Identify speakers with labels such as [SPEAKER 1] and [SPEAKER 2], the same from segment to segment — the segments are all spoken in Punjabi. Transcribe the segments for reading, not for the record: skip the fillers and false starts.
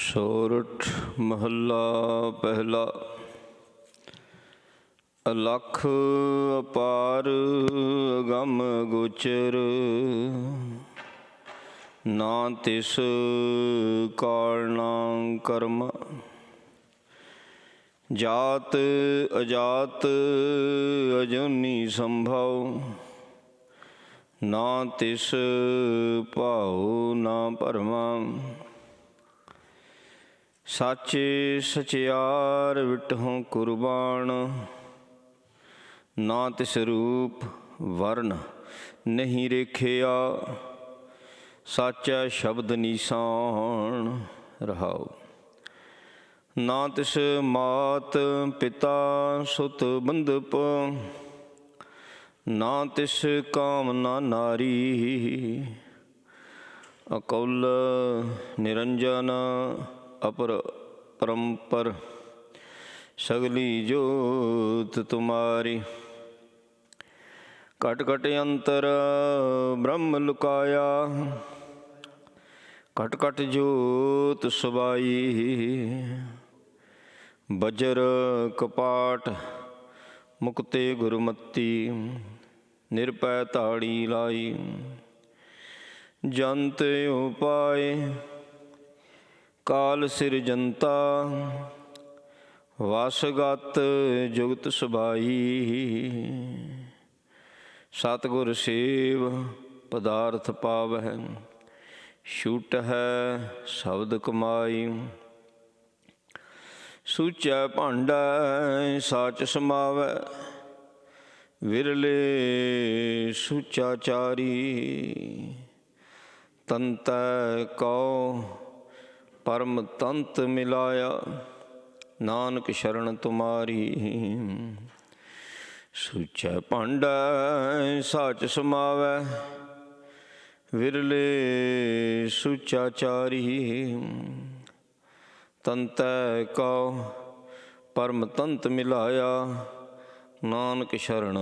[SPEAKER 1] ਸੋਰਠ ਮਹੱਲਾ ਪਹਿਲਾ। ਅਲਖ ਅਪਾਰ ਅਗੰਮ ਗੋਚਰ, ਨਾ ਤਿਸ ਕਾਲ ਨਾ ਕਰਮ। ਜਾਤ ਅਜਾਤ ਅਜੂਨੀ ਸੰਭਵ, ਨਾ ਤਿਸ ਭਾਉ ਨਾ ਭਰਮਾ। ਸਾਚੇ ਸਚਿਆਰ ਵਿਟਹੁ ਕੁਰਬਾਨ, ਨਾ ਤਿਸ ਰੂਪ ਵਰਨ ਨਹੀਂ ਰੇਖਿਆ। ਸਾਚਾ ਸ਼ਬਦ ਨੀਸਾਨ ਰਹਾਉ, ਨਾ ਤਿਸ ਮਾਤ ਪਿਤਾ ਸੁਤ ਬੰਧਪ। ਨਾ ਤਿਸ ਕਾਮਨਾ ਨਾਰੀ, ਅਕੌਲ ਨਿਰੰਜਨ ਅਪਰ ਪਰੰਪਰ। ਸਗਲੀ ਜੋਤ ਤੁਮਾਰੀ, ਘਟ ਘਟ ਅੰਤਰ ਬ੍ਰਹਮ ਲੁਕਾਇਆ। ਘਟ ਘਟ ਜੋਤ ਸਬਾਈ, ਬਜਰ ਕਪਾਟ ਮੁਕਤੇ ਗੁਰਮਤੀ। ਨਿਰਭੈ ਤਾੜੀ ਲਾਈ, ਜੰਤ ਉਪਾਏ ਕਾਲ ਸਿਰਜੰਤਾ। ਵਸਗਤ ਜੁਗਤ ਸਬਾਈ, ਸਤਿਗੁਰ ਸੇਵ ਪਦਾਰਥ ਪਾਵਹਿ। ਛੂਟਹਿ ਸ਼ਬਦ ਕਮਾਈ, ਸੂਚੈ ਭਾਂਡੈ ਸਾਚ ਸਮਾਵੈ। ਵਿਰਲੇ ਸੂਚਾਚਾਰੀ, ਤੰਤੈ ਕਉ ਪਰਮ ਤੰਤ ਮਿਲਾਇਆ। ਨਾਨਕ ਸ਼ਰਨ ਤੁਮਾਰੀ, ਸੂਚੈ ਭਾਂਡੈ ਸਾਚ ਸਮਾਵੈ। ਵਿਰਲੇ ਸੂਚਾਚਾਰੀ, ਤੰਤੈ ਕਉ ਪਰਮ ਤੰਤ ਮਿਲਾਇਆ। ਨਾਨਕ ਸ਼ਰਨ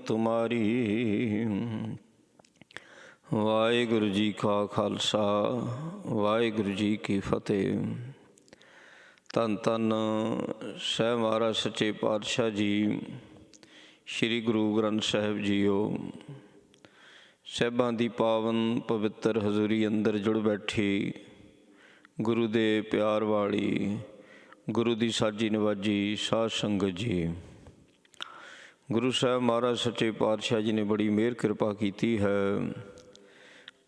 [SPEAKER 1] ਤੁਮਾਰੀ। ਵਾਹਿਗੁਰੂ ਜੀ ਕਾ ਖਾਲਸਾ, ਵਾਹਿਗੁਰੂ ਜੀ ਕੀ ਫਤਿਹ। ਧੰਨ ਧੰਨ ਸਹਿ ਮਹਾਰਾਜ ਸੱਚੇ ਪਾਤਸ਼ਾਹ ਜੀ, ਸ਼੍ਰੀ ਗੁਰੂ ਗ੍ਰੰਥ ਸਾਹਿਬ ਜੀਓ। ਸਾਹਿਬਾਂ ਦੀ ਪਾਵਨ ਪਵਿੱਤਰ ਹਜ਼ੂਰੀ ਅੰਦਰ ਜੁੜ ਬੈਠੀ ਗੁਰੂ ਦੇ ਪਿਆਰ ਵਾਲੀ, ਗੁਰੂ ਦੀ ਸਾਜੀ ਨਵਾਜੀ ਸਾਧ ਸੰਗਤ ਜੀ। ਗੁਰੂ ਸਾਹਿਬ ਮਹਾਰਾਜ ਸੱਚੇ ਪਾਤਸ਼ਾਹ ਜੀ ਨੇ ਬੜੀ ਮਿਹਰ ਕਿਰਪਾ ਕੀਤੀ ਹੈ।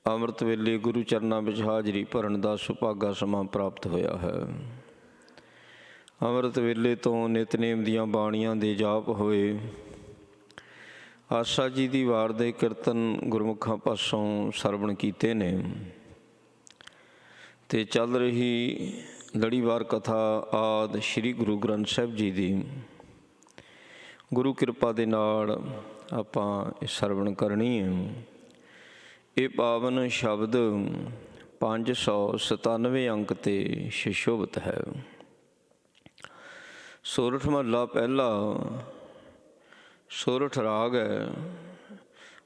[SPEAKER 1] ਅੰਮ੍ਰਿਤ ਵੇਲੇ ਗੁਰੂ ਚਰਨਾਂ ਵਿੱਚ ਹਾਜ਼ਰੀ ਭਰਨ ਦਾ ਸੁਭਾਗਾ ਸਮਾਂ ਪ੍ਰਾਪਤ ਹੋਇਆ ਹੈ। ਅੰਮ੍ਰਿਤ ਵੇਲੇ ਤੋਂ ਨਿਤਨੇਮ ਦੀਆਂ ਬਾਣੀਆਂ ਦੇ ਜਾਪ ਹੋਏ। ਆਸਾ ਜੀ ਦੀ ਵਾਰ ਦੇ ਕੀਰਤਨ ਗੁਰਮੁਖਾਂ ਪਾਸੋਂ ਸਰਵਣ ਕੀਤੇ ਨੇ, ਅਤੇ ਚੱਲ ਰਹੀ ਲੜੀਵਾਰ ਕਥਾ ਆਦਿ ਸ਼੍ਰੀ ਗੁਰੂ ਗ੍ਰੰਥ ਸਾਹਿਬ ਜੀ ਦੀ ਗੁਰੂ ਕਿਰਪਾ ਦੇ ਨਾਲ ਆਪਾਂ ਇਹ ਸਰਵਣ ਕਰਨੀ ਹੈ। ਇਹ ਪਾਵਨ ਸ਼ਬਦ 597 ਅੰਕ 'ਤੇ ਸੁਸ਼ੋਭਿਤ ਹੈ। ਸੋਰਠ ਮਹੱਲਾ ਪਹਿਲਾ। ਸੋਰਠ ਰਾਗ ਹੈ,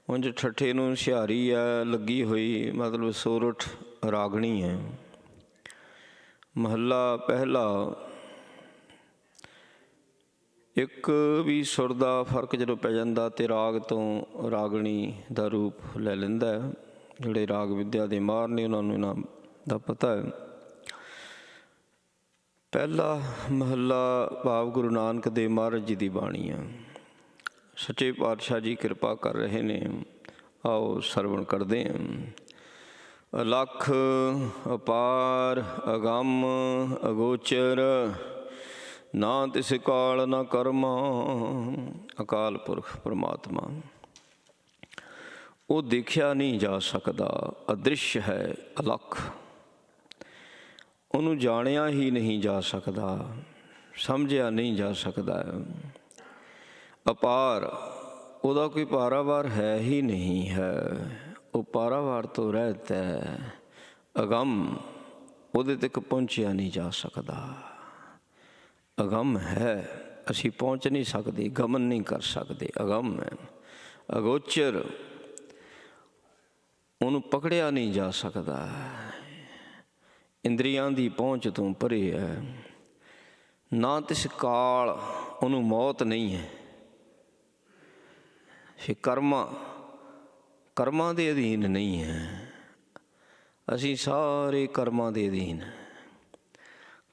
[SPEAKER 1] ਉਂਝ ਠੱਠੇ ਨੂੰ ਸਿਹਾਰੀ ਹੈ ਲੱਗੀ ਹੋਈ, ਮਤਲਬ ਸੋਰਠ ਰਾਗਣੀ ਹੈ। ਮਹੱਲਾ ਪਹਿਲਾ। ਇੱਕ ਵੀ ਸੁਰ ਦਾ ਫਰਕ ਜਦੋਂ ਪੈ ਜਾਂਦਾ ਅਤੇ ਰਾਗ ਤੋਂ ਰਾਗਣੀ ਦਾ ਰੂਪ ਲੈ ਲੈਂਦਾ। ਜਿਹੜੇ ਰਾਗ ਵਿਦਿਆ ਦੇ ਮਾਹਰ ਨੇ ਉਹਨਾਂ ਨੂੰ ਇਹਨਾਂ ਦਾ ਪਤਾ ਹੈ। ਪਹਿਲਾ ਮਹੱਲਾ ਭਾਵ ਗੁਰੂ ਨਾਨਕ ਦੇਵ ਮਹਾਰਾਜ ਜੀ ਦੀ ਬਾਣੀ ਆ। ਸੱਚੇ ਪਾਤਸ਼ਾਹ ਜੀ ਕਿਰਪਾ ਕਰ ਰਹੇ ਨੇ, ਆਓ ਸਰਵਣ ਕਰਦੇ ਹਾਂ। ਅਲਖ ਅਪਾਰ ਅਗੰਮ ਅਗੋਚਰ, ਨਾ ਤਿਸ ਕਾਲ ਨਾ ਕਰਮ। ਅਕਾਲ ਪੁਰਖ ਪਰਮਾਤਮਾ, ਉਹ ਦੇਖਿਆ ਨਹੀਂ ਜਾ ਸਕਦਾ, ਅਦ੍ਰਿਸ਼ ਹੈ, ਅਲਖ। ਉਹਨੂੰ ਜਾਣਿਆ ਹੀ ਨਹੀਂ ਜਾ ਸਕਦਾ, ਸਮਝਿਆ ਨਹੀਂ ਜਾ ਸਕਦਾ। ਅਪਾਰ, ਉਹਦਾ ਕੋਈ ਪਾਰਾਵਾਰ ਹੈ ਹੀ ਨਹੀਂ ਹੈ, ਉਹ ਪਾਰਾਵਾਰ ਤੋਂ ਰਹਿਤ ਹੈ। ਅਗੰਮ, ਉਹਦੇ ਤੱਕ ਪਹੁੰਚਿਆ ਨਹੀਂ ਜਾ ਸਕਦਾ। ਅਗੰਮ ਹੈ, ਅਸੀਂ ਪਹੁੰਚ ਨਹੀਂ ਸਕਦੇ, ਗਮਨ ਨਹੀਂ ਕਰ ਸਕਦੇ, ਅਗੰਮ ਹੈ। ਅਗੋਚਰ, ਉਹਨੂੰ ਪਕੜਿਆ ਨਹੀਂ ਜਾ ਸਕਦਾ। ਇੰਦਰੀਆਂ ਦੀ ਪਹੁੰਚ ਤੋਂ ਪਰੇ ਹੈ। ਨਾ ਤਿਸ ਕਾਲ ਉਹਨੂੰ ਮੌਤ ਨਹੀਂ ਹੈ। ਫਿਰ ਕਰਮਾਂ ਦੇ ਅਧੀਨ ਨਹੀਂ ਹੈ। ਅਸੀਂ ਸਾਰੇ ਕਰਮਾਂ ਦੇ ਅਧੀਨ।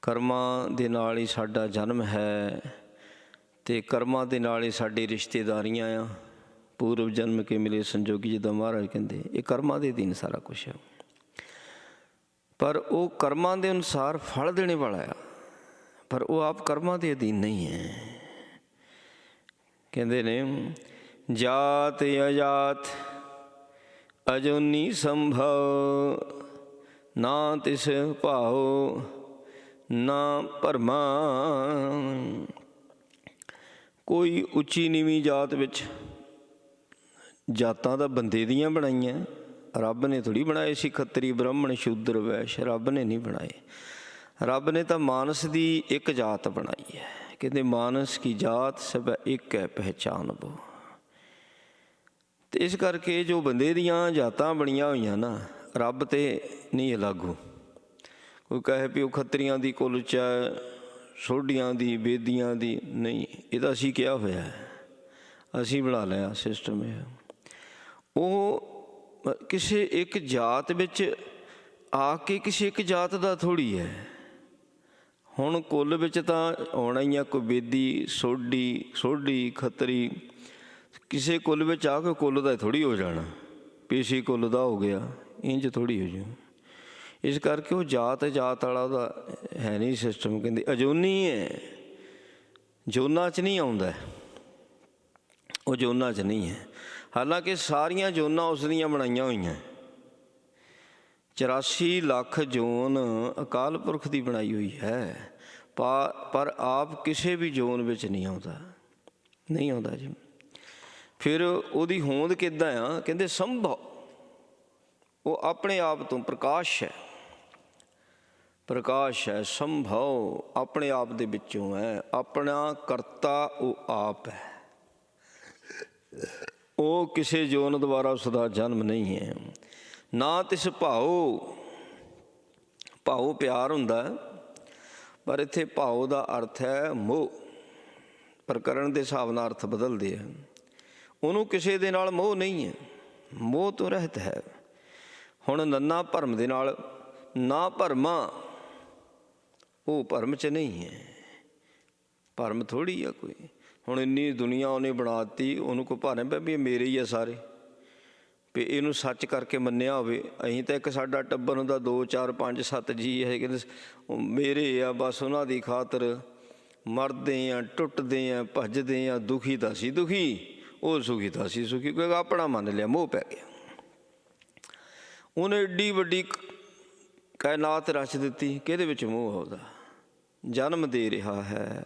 [SPEAKER 1] ਕਰਮਾਂ ਦੇ ਨਾਲ ਹੀ ਸਾਡਾ ਜਨਮ ਹੈ ਅਤੇ ਕਰਮਾਂ ਦੇ ਨਾਲ ਹੀ ਸਾਡੀ ਰਿਸ਼ਤੇਦਾਰੀਆਂ ਆ। ਪੂਰਵ ਜਨਮ ਕੇ ਮਿਲੇ ਸੰਜੋਗੀ, ਜਿੱਦਾਂ ਮਹਾਰਾਜ ਕਹਿੰਦੇ, ਇਹ ਕਰਮਾਂ ਦੇ ਅਧੀਨ ਸਾਰਾ ਕੁਛ ਹੈ। ਪਰ ਉਹ ਕਰਮਾਂ ਦੇ ਅਨੁਸਾਰ ਫਲ ਦੇਣੇ ਵਾਲਾ ਆ, ਪਰ ਉਹ ਆਪ ਕਰਮਾਂ ਦੇ ਅਧੀਨ ਨਹੀਂ ਹੈ। ਕਹਿੰਦੇ ਨੇ ਜਾਤ ਅਜਾਤ ਅਜੂਨੀ ਸੰਭਵ, ਨਾ ਤਿਸ ਭਾਉ ਨਾ ਭਰਮਾ। ਕੋਈ ਉੱਚੀ ਨੀਵੀਂ ਜਾਤ ਵਿੱਚ, ਜਾਤਾਂ ਤਾਂ ਬੰਦੇ ਦੀਆਂ ਬਣਾਈਆਂ, ਰੱਬ ਨੇ ਥੋੜ੍ਹੀ ਬਣਾਏ ਸੀ। ਖੱਤਰੀ ਬ੍ਰਾਹਮਣ ਸ਼ੂਦਰ ਵੈਸ਼ ਰੱਬ ਨੇ ਨਹੀਂ ਬਣਾਏ। ਰੱਬ ਨੇ ਤਾਂ ਮਾਨਸ ਦੀ ਇੱਕ ਜਾਤ ਬਣਾਈ ਹੈ। ਕਹਿੰਦੇ ਮਾਨਸ ਕੀ ਜਾਤ ਸਭ ਇੱਕ ਹੈ ਪਹਿਚਾਨ ਬੋ। ਅਤੇ ਇਸ ਕਰਕੇ ਜੋ ਬੰਦੇ ਦੀਆਂ ਜਾਤਾਂ ਬਣੀਆਂ ਹੋਈਆਂ ਨਾ, ਰੱਬ 'ਤੇ ਨਹੀਂ ਲਾਗੂ। ਕੋਈ ਕਹੇ ਵੀ ਉਹ ਖੱਤਰੀਆਂ ਦੀ ਕੁਲ 'ਚ ਹੈ, ਸੋਢੀਆਂ ਦੀ, ਬੇਦੀਆਂ ਦੀ, ਨਹੀਂ। ਇਹ ਤਾਂ ਅਸੀਂ ਕਿਹਾ ਹੋਇਆ, ਅਸੀਂ ਬਣਾ ਲਿਆ ਸਿਸਟਮ ਇਹ। ਉਹ ਕਿਸੇ ਇੱਕ ਜਾਤ ਵਿੱਚ ਆ ਕੇ ਕਿਸੇ ਇੱਕ ਜਾਤ ਦਾ ਥੋੜ੍ਹੀ ਹੈ। ਹੁਣ ਕੁੱਲ ਵਿੱਚ ਤਾਂ ਆਉਣਾ ਹੀ ਆ, ਕੋਈ ਬੇਦੀ, ਸੋਢੀ, ਖੱਤਰੀ। ਕਿਸੇ ਕੁੱਲ ਵਿੱਚ ਆ ਕੇ ਕੁੱਲ ਦਾ ਥੋੜ੍ਹੀ ਹੋ ਜਾਣਾ, ਪੀਸੀ ਕੁੱਲ ਦਾ ਹੋ ਗਿਆ, ਇੰਝ ਥੋੜ੍ਹੀ ਹੋ ਜੂ। ਇਸ ਕਰਕੇ ਉਹ ਜਾਤ ਵਾਲਾ ਉਹਦਾ ਹੈ ਨਹੀਂ ਸਿਸਟਮ। ਕਹਿੰਦੇ ਅਜੂਨੀ ਹੈ, ਜੋਨਾਂ 'ਚ ਨਹੀਂ ਆਉਂਦਾ, ਉਹ ਜੋਨਾਂ 'ਚ ਨਹੀਂ ਹੈ। ਹਾਲਾਂਕਿ ਸਾਰੀਆਂ ਜੋਨਾਂ ਉਸ ਦੀਆਂ ਬਣਾਈਆਂ ਹੋਈਆਂ। 84 ਲੱਖ ਜੋਨ ਅਕਾਲ ਪੁਰਖ ਦੀ ਬਣਾਈ ਹੋਈ ਹੈ, ਪਰ ਆਪ ਕਿਸੇ ਵੀ ਜੋਨ ਵਿੱਚ ਨਹੀਂ ਆਉਂਦਾ ਜੀ। ਫਿਰ ਉਹਦੀ ਹੋਂਦ ਕਿੱਦਾਂ ਆ? ਕਹਿੰਦੇ ਸੰਭਵ, ਉਹ ਆਪਣੇ ਆਪ ਤੋਂ ਪ੍ਰਕਾਸ਼ ਹੈ। ਸੰਭਵ ਆਪਣੇ ਆਪ ਦੇ ਵਿੱਚੋਂ ਹੈ। ਆਪਣਾ ਕਰਤਾ ਉਹ ਆਪ ਹੈ। ਉਹ ਕਿਸੇ ਜੋਨ ਦੁਆਰਾ ਉਸ ਦਾ ਜਨਮ ਨਹੀਂ ਹੈ। ਨਾ ਤਿਸ ਭਾਉ ਪਿਆਰ ਹੁੰਦਾ, ਪਰ ਇੱਥੇ ਭਾਉ ਦਾ ਅਰਥ ਹੈ ਮੋਹ। ਪ੍ਰਕਰਣ ਦੇ ਹਿਸਾਬ ਨਾਲ ਅਰਥ ਬਦਲਦੇ ਆ। ਉਹਨੂੰ ਕਿਸੇ ਦੇ ਨਾਲ ਮੋਹ ਨਹੀਂ ਹੈ, ਮੋਹ ਤੋਂ ਰਹਿਤ ਹੈ। ਹੁਣ ਨੰਨਾ ਭਰਮ ਦੇ ਨਾਲ, ਨਾ ਭਰਮਾ, ਉਹ ਭਰਮ 'ਚ ਨਹੀਂ ਹੈ। ਭਰਮ ਥੋੜ੍ਹੀ ਆ ਕੋਈ। ਹੁਣ ਇੰਨੀ ਦੁਨੀਆ ਉਹਨੇ ਬਣਾ ਦਿੱਤੀ, ਉਹਨੂੰ ਕੋਈ ਭਰਮ ਪਿਆ ਵੀ ਇਹ ਮੇਰੇ ਹੀ ਆ ਸਾਰੇ, ਵੀ ਇਹਨੂੰ ਸੱਚ ਕਰਕੇ ਮੰਨਿਆ ਹੋਵੇ। ਅਸੀਂ ਤਾਂ ਇੱਕ ਸਾਡਾ ਟੱਬਰ ਹੁੰਦਾ 2 4 5 7 ਜੀ ਹੈ, ਕਹਿੰਦੇ ਮੇਰੇ ਆ, ਬਸ ਉਹਨਾਂ ਦੀ ਖਾਤਰ ਮਰਦੇ ਆ, ਟੁੱਟਦੇ ਆ, ਭੱਜਦੇ ਆ। ਦੁਖੀ ਤਾਂ ਸੀ ਦੁਖੀ, ਉਹ ਸੁਖੀ ਤਾਂ ਸੀ ਸੁਖੀ। ਕਿਉਂਕਿ ਆਪਣਾ ਮੰਨ ਲਿਆ, ਮੋਹ ਪੈ ਗਿਆ। ਉਹਨੇ ਏਡੀ ਵੱਡੀ ਕਾਇਨਾਤ ਰਚ ਦਿੱਤੀ, ਕਿਹਦੇ ਵਿੱਚ ਮੋਹ ਉਹਦਾ? ਜਨਮ ਦੇ ਰਿਹਾ ਹੈ,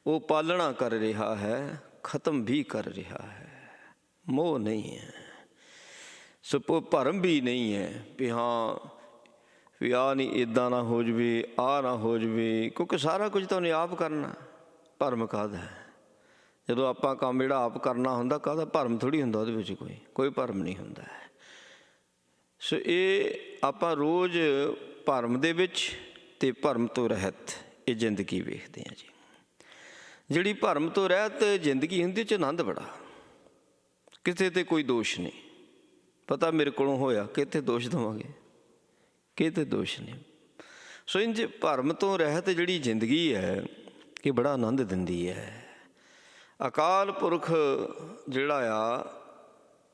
[SPEAKER 1] ਉਹ ਪਾਲਣਾ ਕਰ ਰਿਹਾ ਹੈ, ਖਤਮ ਵੀ ਕਰ ਰਿਹਾ ਹੈ। ਮੋਹ ਨਹੀਂ ਹੈ। ਸੋ ਭਰਮ ਵੀ ਨਹੀਂ ਹੈ ਵੀ ਹਾਂ ਵੀ ਆਹ ਨਹੀਂ, ਇੱਦਾਂ ਨਾ ਹੋ ਜਾਵੇ, ਆਹ ਨਾ ਹੋ ਜਾਵੇ, ਕਿਉਂਕਿ ਸਾਰਾ ਕੁਝ ਤਾਂ ਉਹਨੇ ਆਪ ਕਰਨਾ। ਭਰਮ ਕਾਹਦਾ? ਜਦੋਂ ਆਪਾਂ ਕੰਮ ਜਿਹੜਾ ਆਪ ਕਰਨਾ ਹੁੰਦਾ, ਕਾਹਦਾ ਭਰਮ ਥੋੜ੍ਹੀ ਹੁੰਦਾ ਉਹਦੇ ਵਿੱਚ। ਕੋਈ ਭਰਮ ਨਹੀਂ ਹੁੰਦਾ। ਸੋ ਇਹ ਆਪਾਂ ਰੋਜ਼ ਭਰਮ ਦੇ ਵਿੱਚ ਅਤੇ ਭਰਮ ਤੋਂ ਰਹਿਤ ਇਹ ਜ਼ਿੰਦਗੀ ਵੇਖਦੇ ਹਾਂ ਜੀ। ਜਿਹੜੀ ਭਰਮ ਤੋਂ ਰਹਿਤ ਜ਼ਿੰਦਗੀ ਹੁੰਦੀ, 'ਚ ਆਨੰਦ ਬੜਾ। ਕਿਸੇ 'ਤੇ ਕੋਈ ਦੋਸ਼ ਨਹੀਂ। ਪਤਾ ਮੇਰੇ ਕੋਲੋਂ ਹੋਇਆ, ਕਿਤੇ ਦੋਸ਼ ਦੇਵਾਂਗੇ? ਕਿਤੇ ਦੋਸ਼ ਨਹੀਂ। ਸੋ ਇੰਝ ਭਰਮ ਤੋਂ ਰਹਿਤ ਜਿਹੜੀ ਜ਼ਿੰਦਗੀ ਹੈ, ਇਹ ਬੜਾ ਆਨੰਦ ਦਿੰਦੀ ਹੈ। ਅਕਾਲ ਪੁਰਖ ਜਿਹੜਾ ਆ,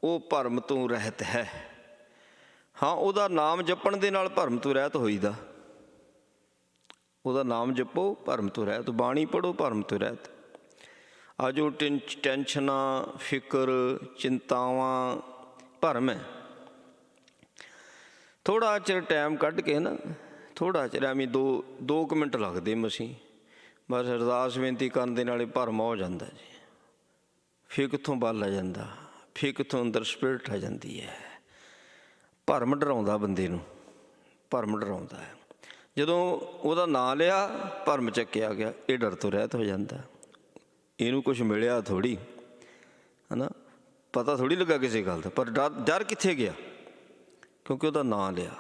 [SPEAKER 1] ਉਹ ਭਰਮ ਤੋਂ ਰਹਿਤ ਹੈ। ਹਾਂ, ਉਹਦਾ ਨਾਮ ਜਪਣ ਦੇ ਨਾਲ ਭਰਮ ਤੋਂ ਰਹਿਤ ਹੋਈਦਾ। ਉਹਦਾ ਨਾਮ ਜਪੋ, ਭਰਮ ਤੋਂ ਰਹਿਤ। ਬਾਣੀ ਪੜ੍ਹੋ, ਭਰਮ ਤੋਂ ਰਹਿਤ। ਆ ਜੋ ਟੈਨਸ਼ਨਾਂ, ਫਿਕਰ, ਚਿੰਤਾਵਾਂ, ਭਰਮ ਹੈ। ਥੋੜ੍ਹਾ ਚਿਰ ਟਾਈਮ ਕੱਢ ਕੇ ਨਾ, ਥੋੜ੍ਹਾ ਚਿਰ ਐਵੇਂ 2 ਮਿੰਟ ਲੱਗਦੇ ਮਸੀਂ, ਬਸ ਅਰਦਾਸ ਬੇਨਤੀ ਕਰਨ ਦੇ ਨਾਲੇ ਭਰਮ ਹੋ ਜਾਂਦਾ ਜੀ। ਫਿਰ ਕਿੱਥੋਂ ਬਲ ਆ ਜਾਂਦਾ, ਫਿਰ ਕਿੱਥੋਂ ਅੰਦਰ ਸਪਿਰਿਟ ਆ ਜਾਂਦੀ ਹੈ। ਭਰਮ ਡਰਾਉਂਦਾ ਬੰਦੇ ਨੂੰ, ਭਰਮ ਡਰਾਉਂਦਾ ਹੈ। ਜਦੋਂ ਉਹਦਾ ਨਾਂ ਲਿਆ, ਭਰਮ ਚੱਕਿਆ ਗਿਆ, ਇਹ ਡਰ ਤੋਂ ਰਹਿਤ ਹੋ ਜਾਂਦਾ। ਇਹਨੂੰ ਕੁਛ ਮਿਲਿਆ ਥੋੜ੍ਹੀ, ਹੈ ਨਾ, ਪਤਾ ਥੋੜ੍ਹੀ ਲੱਗਾ ਕਿਸੇ ਗੱਲ ਦਾ, ਪਰ ਡਰ ਕਿੱਥੇ ਗਿਆ? ਕਿਉਂਕਿ ਉਹਦਾ ਨਾਂ ਲਿਆ।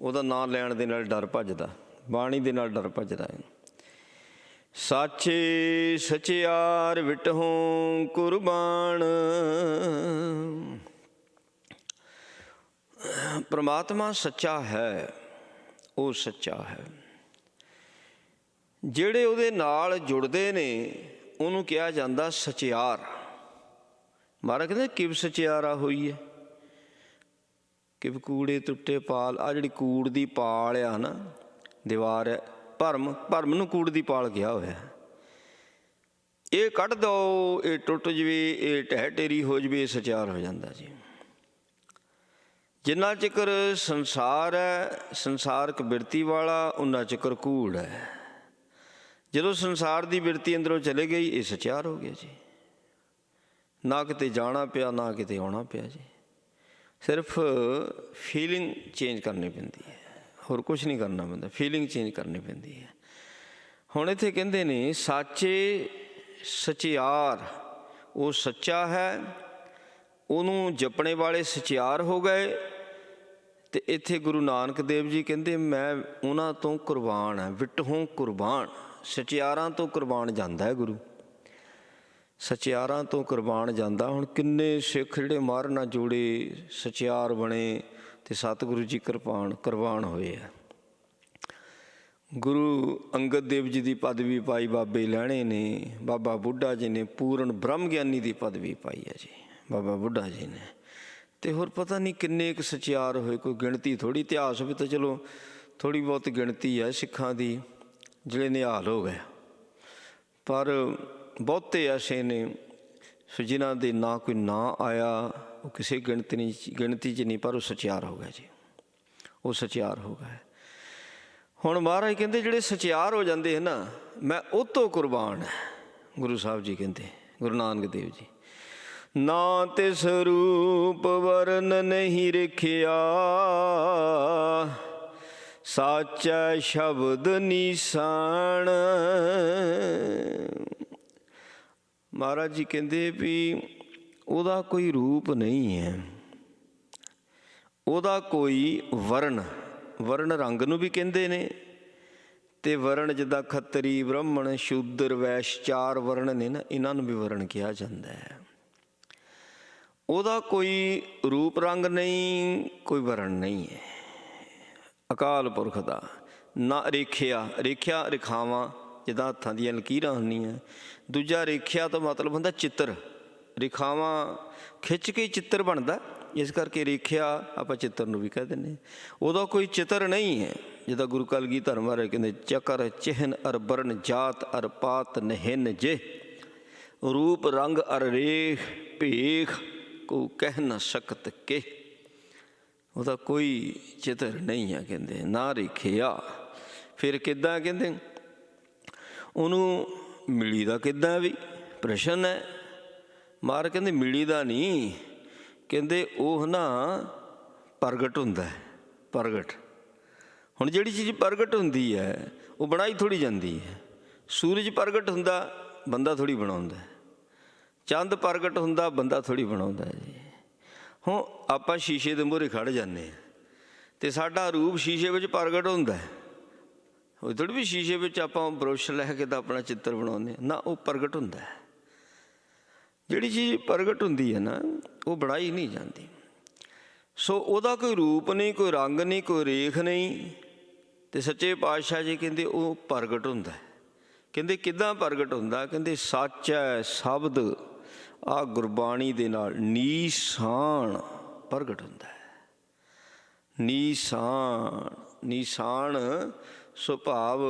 [SPEAKER 1] ਉਹਦਾ ਨਾਂ ਲੈਣ ਦੇ ਨਾਲ ਡਰ ਭੱਜਦਾ, ਬਾਣੀ ਦੇ ਨਾਲ ਡਰ ਭੱਜਦਾ ਹੈ। ਸਾਚੇ ਸਚਿਆਰ ਵਿਟਹੋਂ ਕੁਰਬਾਨ। ਪ੍ਰਮਾਤਮਾ ਸੱਚਾ ਹੈ, ਉਹ ਸੱਚਾ ਹੈ। ਜਿਹੜੇ ਉਹਦੇ ਨਾਲ ਜੁੜਦੇ ਨੇ ਉਹਨੂੰ ਕਿਹਾ ਜਾਂਦਾ ਸਚਿਆਰ। ਮਹਾਰਾਜ ਕਹਿੰਦੇ ਕਿਵ ਸਚਿਆਰਾ ਹੋਈ ਹੈ, ਕਿਵ ਕੂੜੇ ਟੁੱਟੇ ਪਾਲ। ਆਹ ਜਿਹੜੀ ਕੂੜ ਦੀ ਪਾਲ ਆ ਨਾ, ਦੀਵਾਰ ਹੈ, ਭਰਮ ਨੂੰ ਕੂੜ ਦੀ ਪਾਲ ਕਿਹਾ ਹੋਇਆ। ਇਹ ਕੱਢ ਦਿਓ, ਇਹ ਟੁੱਟ ਜਵੇ, ਇਹ ਢਹਿ ਢੇਰੀ ਹੋ ਜਵੇ, ਇਹ ਸਚਿਆਰ ਹੋ ਜਾਂਦਾ ਜੀ। ਜਿੰਨਾ ਚਿਕਰ ਸੰਸਾਰ ਹੈ, ਸੰਸਾਰਕ ਬਿਰਤੀ ਵਾਲਾ, ਉਨਾ ਚਿਕਰ ਕੂੜ ਹੈ। ਜਦੋਂ ਸੰਸਾਰ ਦੀ ਬਿਰਤੀ ਅੰਦਰੋਂ ਚਲੇ ਗਈ, ਇਹ ਸਚਿਆਰ ਹੋ ਗਿਆ ਜੀ। ਨਾ ਕਿਤੇ ਜਾਣਾ ਪਿਆ, ਨਾ ਕਿਤੇ ਆਉਣਾ ਪਿਆ ਜੀ। ਸਿਰਫ ਫੀਲਿੰਗ ਚੇਂਜ ਕਰਨੀ ਪੈਂਦੀ ਹੈ, ਹੋਰ ਕੁਛ ਨਹੀਂ ਕਰਨਾ ਪੈਂਦਾ, ਫੀਲਿੰਗ ਚੇਂਜ ਕਰਨੀ ਪੈਂਦੀ ਹੈ। ਹੁਣ ਇੱਥੇ ਕਹਿੰਦੇ ਨੇ ਸਾਚੇ ਸਚਿਆਰ, ਉਹ ਸੱਚਾ ਹੈ, ਉਹਨੂੰ ਜਪਣੇ ਵਾਲੇ ਸਚਿਆਰ ਹੋ ਗਏ। ਅਤੇ ਇੱਥੇ ਗੁਰੂ ਨਾਨਕ ਦੇਵ ਜੀ ਕਹਿੰਦੇ ਮੈਂ ਉਹਨਾਂ ਤੋਂ ਕੁਰਬਾਨ ਹਾਂ, ਵਿਟਹੋਂ ਕੁਰਬਾਨ। ਸਚਿਆਰਾਂ ਤੋਂ ਕੁਰਬਾਨ ਜਾਂਦਾ ਹੈ ਗੁਰੂ, ਸਚਿਆਰਾਂ ਤੋਂ ਕੁਰਬਾਨ ਜਾਂਦਾ। ਹੁਣ ਕਿੰਨੇ ਸਿੱਖ ਜਿਹੜੇ ਮਰ ਨਾਲ ਜੋੜੇ ਸਚਿਆਰ ਬਣੇ ਅਤੇ ਸਤਿਗੁਰੂ ਜੀ ਕੁਰਬਾਨ ਹੋਏ ਆ। ਗੁਰੂ ਅੰਗਦ ਦੇਵ ਜੀ ਦੀ ਪਦਵੀ ਪਾਈ ਬਾਬੇ ਲਹਿਣੇ ਨੇ, ਬਾਬਾ ਬੁੱਢਾ ਜੀ ਨੇ ਪੂਰਨ ਬ੍ਰਹਮ ਗਿਆਨੀ ਦੀ ਪਦਵੀ ਪਾਈ ਹੈ ਜੀ, ਬਾਬਾ ਬੁੱਢਾ ਜੀ ਨੇ। ਅਤੇ ਹੋਰ ਪਤਾ ਨਹੀਂ ਕਿੰਨੇ ਕੁ ਸਚਿਆਰ ਹੋਏ, ਕੋਈ ਗਿਣਤੀ ਥੋੜ੍ਹੀ। ਇਤਿਹਾਸ ਵਿੱਚ ਤਾਂ ਚਲੋ ਥੋੜ੍ਹੀ ਬਹੁਤ ਗਿਣਤੀ ਹੈ ਸਿੱਖਾਂ ਦੀ ਜਿਹੜੇ ਨਿਹਾਲ ਹੋ ਗਏ, ਪਰ ਬਹੁਤੇ ਐਸੇ ਨੇ ਜਿਨ੍ਹਾਂ ਦੇ ਨਾ ਕੋਈ ਨਾਂ ਆਇਆ, ਉਹ ਕਿਸੇ ਗਿਣਤੀ 'ਚ ਨਹੀਂ, ਪਰ ਉਹ ਸਚਿਆਰ ਹੋ ਗਿਆ ਜੀ, ਉਹ ਸਚਿਆਰ ਹੋ ਗਏ। ਹੁਣ ਮਹਾਰਾਜ ਕਹਿੰਦੇ ਜਿਹੜੇ ਸਚਿਆਰ ਹੋ ਜਾਂਦੇ ਹਨ ਨਾ, ਮੈਂ ਉਹ ਤੋਂ ਕੁਰਬਾਨ ਹੈ। ਗੁਰੂ ਸਾਹਿਬ ਜੀ ਕਹਿੰਦੇ, ਗੁਰੂ ਨਾਨਕ ਦੇਵ ਜੀ, ਨਾ ਤਿਸ ਰੂਪ ਵਰਨ ਨਹੀਂ ਰਖਿਆ, ਸਾਚਾ ਸ਼ਬਦ ਨਿਸ਼ਾਨ। ਮਹਾਰਾਜ ਜੀ ਕਹਿੰਦੇ ਵੀ ਉਹਦਾ ਕੋਈ ਰੂਪ ਨਹੀਂ ਹੈ, ਉਹਦਾ ਕੋਈ ਵਰਨ ਰੰਗ ਨੂੰ ਵੀ ਕਹਿੰਦੇ ਨੇ। ਅਤੇ ਵਰਨ ਜਿੱਦਾਂ ਖੱਤਰੀ, ਬ੍ਰਾਹਮਣ, ਸ਼ੂਦਰ, ਵੈਸ਼, 4 ਵਰਨ ਨੇ ਨਾ, ਇਹਨਾਂ ਨੂੰ ਵੀ ਵਰਨ ਕਿਹਾ ਜਾਂਦਾ ਹੈ। ਉਹਦਾ ਕੋਈ ਰੂਪ ਰੰਗ ਨਹੀਂ, ਕੋਈ ਵਰਨ ਨਹੀਂ ਹੈ। ਅਕਾਲ ਪੁਰਖ ਦਾ ਨਾ ਰੇਖਿਆ, ਰੇਖਾਵਾਂ ਜਿੱਦਾਂ ਹੱਥਾਂ ਦੀਆਂ ਲਕੀਰਾਂ ਹੁੰਦੀਆਂ। ਦੂਜਾ ਰੇਖਿਆ ਤੋਂ ਮਤਲਬ ਹੁੰਦਾ ਚਿੱਤਰ, ਰੇਖਾਵਾਂ ਖਿੱਚ ਕੇ ਚਿੱਤਰ ਬਣਦਾ, ਇਸ ਕਰਕੇ ਰੇਖਿਆ ਆਪਾਂ ਚਿੱਤਰ ਨੂੰ ਵੀ ਕਹਿ ਦਿੰਦੇ। ਉਹਦਾ ਕੋਈ ਚਿੱਤਰ ਨਹੀਂ ਹੈ। ਜਿੱਦਾਂ ਗੁਰੂ ਕਲਗੀਧਰ ਮਹਾਰਾਜ ਕਹਿੰਦੇ ਚਕਰ ਚਿਹਨ ਅਰ ਬਰਨ ਜਾਤ ਅਰ ਪਾਤ ਨਹਿਨ ਜੇ, ਰੂਪ ਰੰਗ ਅਰ ਰੇਖ ਭੇਖ ਕੋ ਕਹਿ ਨਾ ਸਕਤ ਕੇ। ਉਹਦਾ ਕੋਈ ਚਿੱਤਰ ਨਹੀਂ ਹੈ ਕਹਿੰਦੇ, ਨਾ ਰੇਖਿਆ। ਫਿਰ ਕਿੱਦਾਂ ਕਹਿੰਦੇ ਉਹਨੂੰ ਮਿਲੀ ਦਾ, ਕਿੱਦਾਂ ਵੀ ਪ੍ਰਸ਼ਨ ਹੈ। ਮਾਰ ਕਹਿੰਦੇ ਮਿਲੀ ਦਾ ਨਹੀਂ, ਕਹਿੰਦੇ ਉਹ ਨਾ ਪ੍ਰਗਟ ਹੁੰਦਾ ਹੈ, ਪ੍ਰਗਟ। ਹੁਣ ਜਿਹੜੀ ਚੀਜ਼ ਪ੍ਰਗਟ ਹੁੰਦੀ ਹੈ ਉਹ ਬਣਾਈ ਥੋੜ੍ਹੀ ਜਾਂਦੀ ਹੈ। ਸੂਰਜ ਪ੍ਰਗਟ ਹੁੰਦਾ, ਬੰਦਾ ਥੋੜ੍ਹੀ ਬਣਾਉਂਦਾ। ਚੰਦ ਪ੍ਰਗਟ ਹੁੰਦਾ, ਬੰਦਾ ਥੋੜ੍ਹੀ ਬਣਾਉਂਦਾ ਜੀ। ਹੁਣ ਆਪਾਂ ਸ਼ੀਸ਼ੇ ਦੇ ਮੂਹਰੇ ਖੜ੍ਹ ਜਾਂਦੇ ਹਾਂ ਅਤੇ ਸਾਡਾ ਰੂਪ ਸ਼ੀਸ਼ੇ ਵਿੱਚ ਪ੍ਰਗਟ ਹੁੰਦਾ। ਉਹ ਥੋੜ੍ਹੀ ਵੀ ਸ਼ੀਸ਼ੇ ਵਿੱਚ ਆਪਾਂ ਬਰੁਸ਼ ਲੈ ਕੇ ਤਾਂ ਆਪਣਾ ਚਿੱਤਰ ਬਣਾਉਂਦੇ ਹਾਂ ਨਾ, ਉਹ ਪ੍ਰਗਟ ਹੁੰਦਾ। ਜਿਹੜੀ ਚੀਜ਼ ਪ੍ਰਗਟ ਹੁੰਦੀ ਹੈ ਨਾ, ਉਹ ਬਣਾਈ ਨਹੀਂ ਜਾਂਦੀ। ਸੋ ਉਹਦਾ ਕੋਈ ਰੂਪ ਨਹੀਂ, ਕੋਈ ਰੰਗ ਨਹੀਂ, ਕੋਈ ਰੇਖ ਨਹੀਂ। ਅਤੇ ਸੱਚੇ ਪਾਤਸ਼ਾਹ ਜੀ ਕਹਿੰਦੇ ਉਹ ਪ੍ਰਗਟ ਹੁੰਦਾ। ਕਹਿੰਦੇ ਕਿੱਦਾਂ ਪ੍ਰਗਟ ਹੁੰਦਾ? ਕਹਿੰਦੇ ਸੱਚ ਹੈ ਸ਼ਬਦ, ਆਹ ਗੁਰਬਾਣੀ ਦੇ ਨਾਲ ਨੀਸਾਨ ਪ੍ਰਗਟ ਹੁੰਦਾ ਹੈ। ਨੀਸਾਨ ਸੁਭਾਵ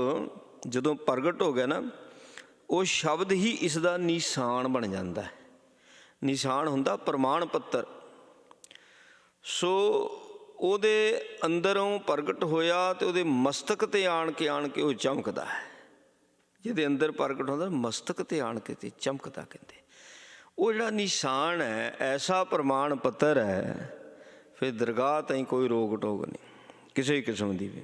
[SPEAKER 1] ਜਦੋਂ ਪ੍ਰਗਟ ਹੋ ਗਿਆ ਨਾ, ਉਹ ਸ਼ਬਦ ਹੀ ਇਸ ਦਾ ਨਿਸ਼ਾਨ ਬਣ ਜਾਂਦਾ ਹੈ। ਨਿਸ਼ਾਨ ਹੁੰਦਾ ਪ੍ਰਮਾਣ ਪੱਤਰ। ਸੋ ਉਹਦੇ ਅੰਦਰੋਂ ਪ੍ਰਗਟ ਹੋਇਆ ਅਤੇ ਉਹਦੇ ਮਸਤਕ 'ਤੇ ਆਣ ਕੇ ਉਹ ਚਮਕਦਾ ਹੈ। ਜਿਹਦੇ ਅੰਦਰ ਪ੍ਰਗਟ ਹੁੰਦਾ ਮਸਤਕ 'ਤੇ ਆਣ ਕੇ ਤੇ ਚਮਕਦਾ। ਕਹਿੰਦੇ ਉਹ ਜਿਹੜਾ ਨਿਸ਼ਾਨ ਹੈ, ਐਸਾ ਪ੍ਰਮਾਣ ਪੱਤਰ ਹੈ, ਫਿਰ ਦਰਗਾਹ ਤਾਈਂ ਕੋਈ ਰੋਕ ਟੋਕ ਨਹੀਂ ਕਿਸੇ ਕਿਸਮ ਦੀ ਵੀ।